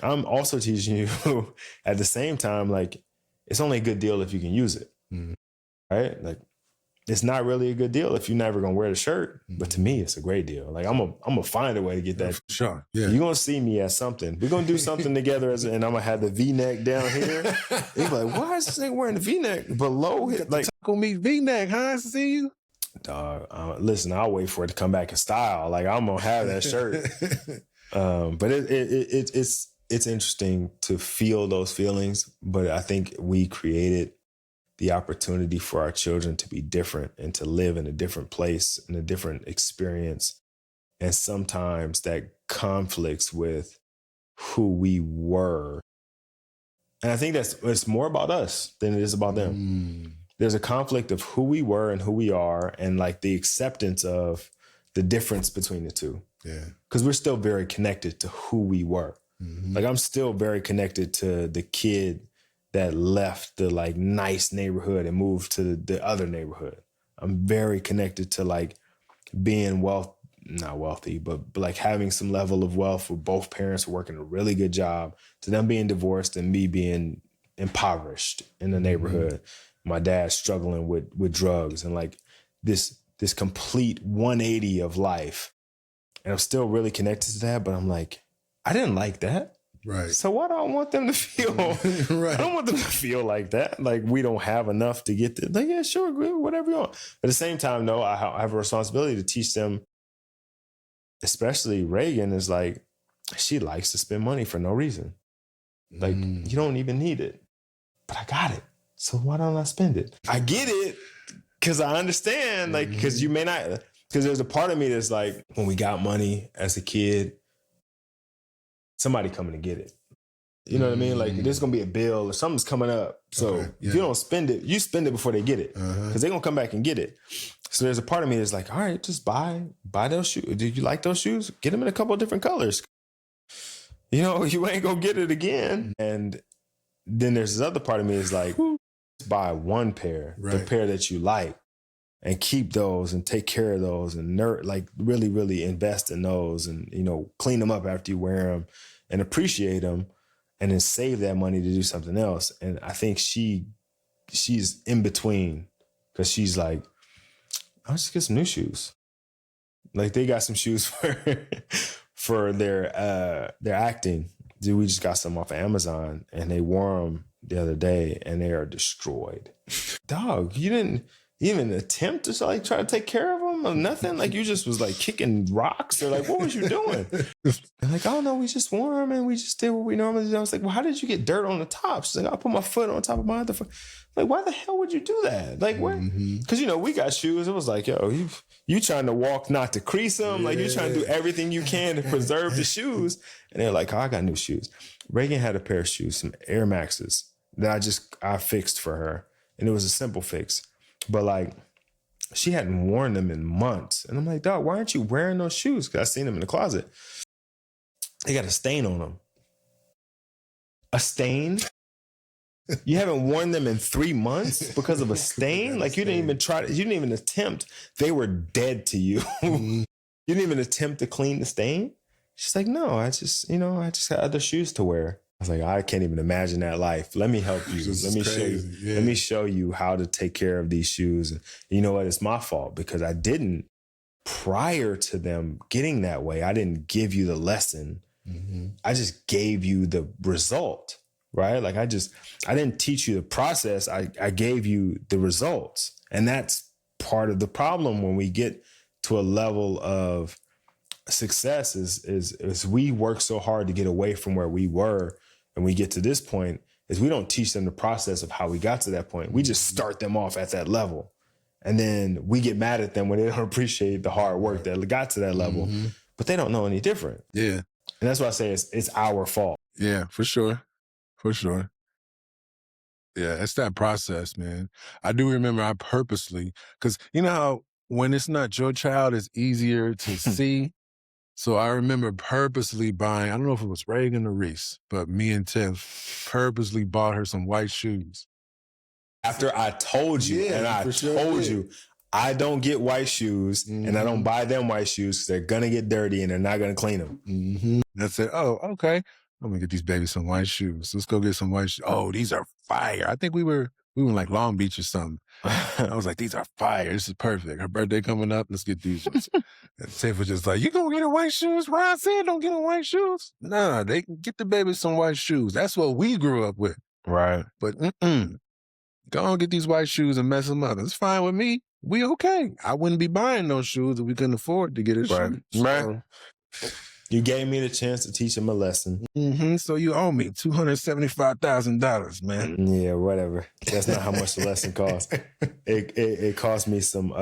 I'm also teaching you at the same time, like, it's only a good deal if you can use it. Mm-hmm. Right? Like, it's not really a good deal if you're never gonna wear the shirt, but to me, it's a great deal. Like, I'm gonna find a way to get that. For sure, yeah. You're gonna see me as something. We're gonna do something together, and I'm gonna have the V-neck down here. You're like, why is this nigga wearing the V-neck below? Like, taco meat V-neck, huh? I see you. Dog, listen, I'll wait for it to come back in style. Like, I'm gonna have that shirt. But it's interesting to feel those feelings. But I think we created the opportunity for our children to be different and to live in a different place, in a different experience. And sometimes that conflicts with who we were. And I think it's more about us than it is about them. There's a conflict of who we were and who we are, and like the acceptance of the difference between the two. Yeah. Because we're still very connected to who we were. Mm-hmm. Like, I'm still very connected to the kid that left the like nice neighborhood and moved to the other neighborhood. I'm very connected to like being not wealthy, but like having some level of wealth with both parents working a really good job, to them being divorced and me being impoverished in the neighborhood. Mm-hmm. My dad struggling with drugs, and like this complete 180 of life. And I'm still really connected to that, but I'm like, I didn't like that. Right. So why do I want them to feel? Right. I don't want them to feel like that. Like, we don't have enough to get there. Like, yeah, sure, whatever you want. At the same time, though, I have a responsibility to teach them, especially Reagan, is like, she likes to spend money for no reason. Like, you don't even need it. But I got it. So why don't I spend it? I get it because I understand, like, because you may not, because there's a part of me that's like, when we got money as a kid, somebody coming to get it. You know what I mean? Like, there's going to be a bill or something's coming up. So if you don't spend it, you spend it before they get it, because they're going to come back and get it. So there's a part of me that's like, all right, just buy those shoes. Do you like those shoes? Get them in a couple of different colors. You know, you ain't going to get it again. And then there's this other part of me that's like, buy one pair, the pair that you like, and keep those and take care of those and like really, really invest in those, and, you know, clean them up after you wear them and appreciate them, and then save that money to do something else. And I think she's in between, because she's like, I'll just get some new shoes. Like, they got some shoes for their acting. Dude, we just got some off of Amazon, and they wore them the other day, and they are destroyed. Dog, you didn't even attempt to like try to take care of them or nothing? Like, you just was like kicking rocks, or like, what was you doing? Like, oh no, we just wore them and we just did what we normally do. I was like, well, how did you get dirt on the top? She's like, I put my foot on top of my other foot. Like, why the hell would you do that? Like, where? Because, you know, we got shoes. It was like, yo, you trying to walk not to crease them. Like, you trying to do everything you can to preserve the shoes. And they're like, oh, I got new shoes. Reagan had a pair of shoes, some Air Maxes, that I fixed for her. And it was a simple fix. But like, she hadn't worn them in months. And I'm like, dog, why aren't you wearing those shoes? Because I seen them in the closet. They got a stain on them. A stain? You haven't worn them in 3 months because of a stain? Like, you didn't even try, you didn't even attempt. They were dead to you. You didn't even attempt to clean the stain? She's like, no, I just had other shoes to wear. I was like, I can't even imagine that life. Let me help you. Let me show you. Yeah. Let me show you how to take care of these shoes. And you know what? It's my fault, because I didn't, prior to them getting that way, I didn't give you the lesson. I just gave you the result, right? Like, I didn't teach you the process. I gave you the results. And that's part of the problem when we get to a level of success is we work so hard to get away from where we were and we get to this point is we don't teach them the process of how we got to that point. We just start them off at that level. And then we get mad at them when they don't appreciate the hard work that got to that level, but they don't know any different. Yeah. And that's why I say it's our fault. Yeah, for sure. For sure. Yeah, it's that process, man. I do remember I purposely, because you know how when it's not your child, it's easier to see. So I remember purposely buying, I don't know if it was Reagan or Reese, but me and Tim purposely bought her some white shoes. After I told you, and I told you, I don't get white shoes and I don't buy them white shoes because they're going to get dirty and they're not going to clean them. And I said, oh, okay. I'm going to get these babies some white shoes. Let's go get some white shoes. Oh, these are fire. I think we were in like Long Beach or something. I was like, these are fire. This is perfect. Her birthday coming up. Let's get these ones. And Tiff was just like, you going to get her white shoes? Ron said don't get her white shoes. Nah, they can get the baby some white shoes. That's what we grew up with. Right. But go on, get these white shoes and mess them up. It's fine with me. We okay. I wouldn't be buying those shoes if we couldn't afford to get a shoe. Right. You gave me the chance to teach him a lesson. So you owe me $275,000, man. Yeah, whatever. That's not how much the lesson cost. It cost me some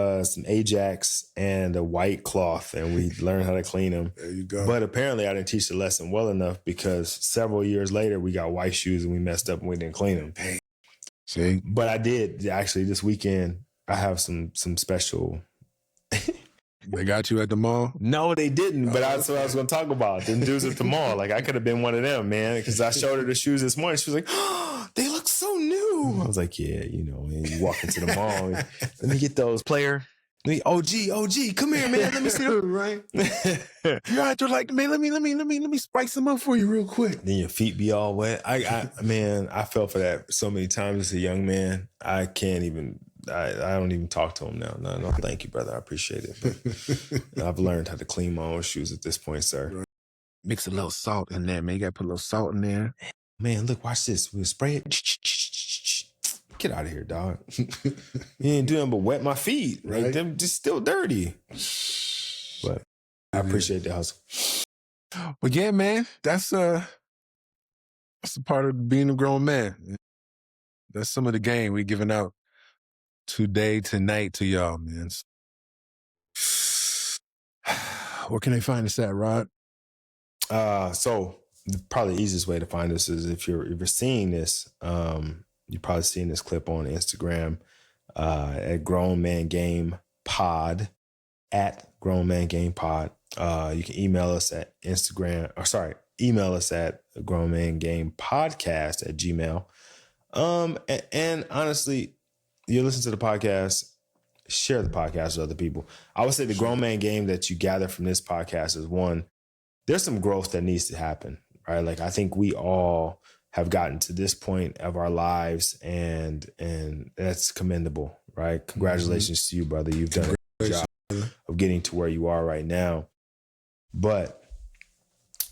Ajax and a white cloth, and we learned how to clean them. There you go. But apparently I didn't teach the lesson well enough because several years later we got white shoes and we messed up and we didn't clean them. Dang. See? But I did actually this weekend. I have some special. They got you at the mall? No, they didn't. But that's what I was going to talk about. Them dudes at the mall. Like I could have been one of them, man. Because I showed her the shoes this morning. She was like, "Oh, they look so new." I was like, "Yeah, you know." And you walk into the mall. And, let me get those, player. OG, come here, man. Let me see them. Right? You're out there like, man. Let me spice them up for you real quick. Then your feet be all wet. Man, I fell for that so many times as a young man. I can't even. I don't even talk to him now. No, thank you, brother. I appreciate it. But I've learned how to clean my own shoes at this point, sir. Right. Mix a little salt in there, man. You got to put a little salt in there. Man, look, watch this. We'll spray it. Get out of here, dog. You ain't doing but wet my feet. Right? Like, them just still dirty. But I appreciate the hustle. But yeah, man, that's a part of being a grown man. That's some of the game we giving out tonight to y'all, man. Where can they find us at, Rod? So probably the easiest way to find us is if you're seeing this, you're probably seeing this clip on Instagram at Grown Man Game Pod, at Grown Man Game Pod. You can email us at email us at grownmangamepodcast@gmail. And honestly, you listen to the podcast, share the podcast with other people. I would say the grown man game that you gather from this podcast is one, there's some growth that needs to happen, right? Like I think we all have gotten to this point of our lives and that's commendable, right? Congratulations to you, brother. You've done a good job of getting to where you are right now. But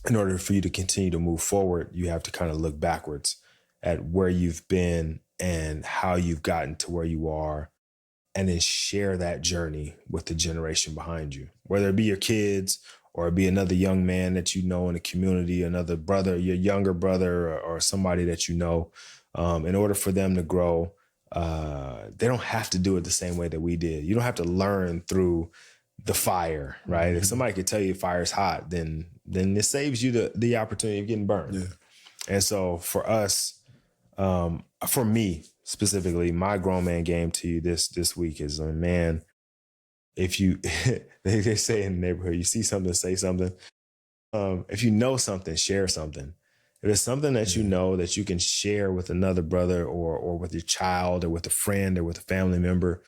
in order for you to continue to move forward, you have to kind of look backwards at where you've been and how you've gotten to where you are, and then share that journey with the generation behind you, whether it be your kids or it be another young man that you know in the community, another brother, your younger brother, or somebody that you know. In order for them to grow, they don't have to do it the same way that we did. You don't have to learn through the fire, right? If somebody could tell you fire's hot, then it saves you the opportunity of getting burned. Yeah. And so for us, for me specifically, my grown man game to you this week is, man, if you, they say in the neighborhood, you see something, say something. If you know something, share something. If it's something that you know that you can share with another brother or with your child or with a friend or with a family member,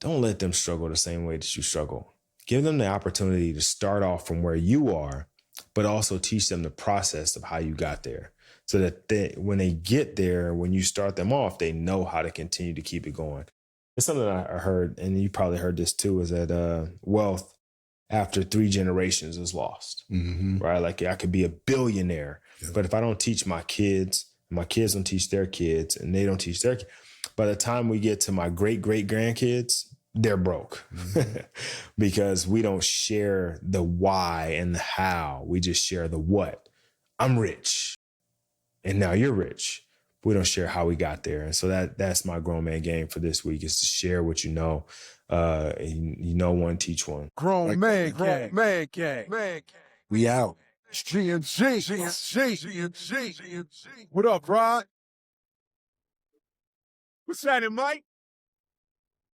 don't let them struggle the same way that you struggle. Give them the opportunity to start off from where you are, but also teach them the process of how you got there. So that when they get there, when you start them off, they know how to continue to keep it going. It's something I heard, and you probably heard this too, is that wealth after 3 generations is lost, right? Like I could be a billionaire, but if I don't teach my kids don't teach their kids, and they don't teach their kids, by the time we get to my great-great-grandkids, they're broke because we don't share the why and the how. We just share the what. I'm rich and now you're rich. We don't share how we got there. And so that's my grown man game for this week, is to share what you know. You know one, teach one. Grown man gang. We out. GNG. What up, Rod? What's happening, Mike?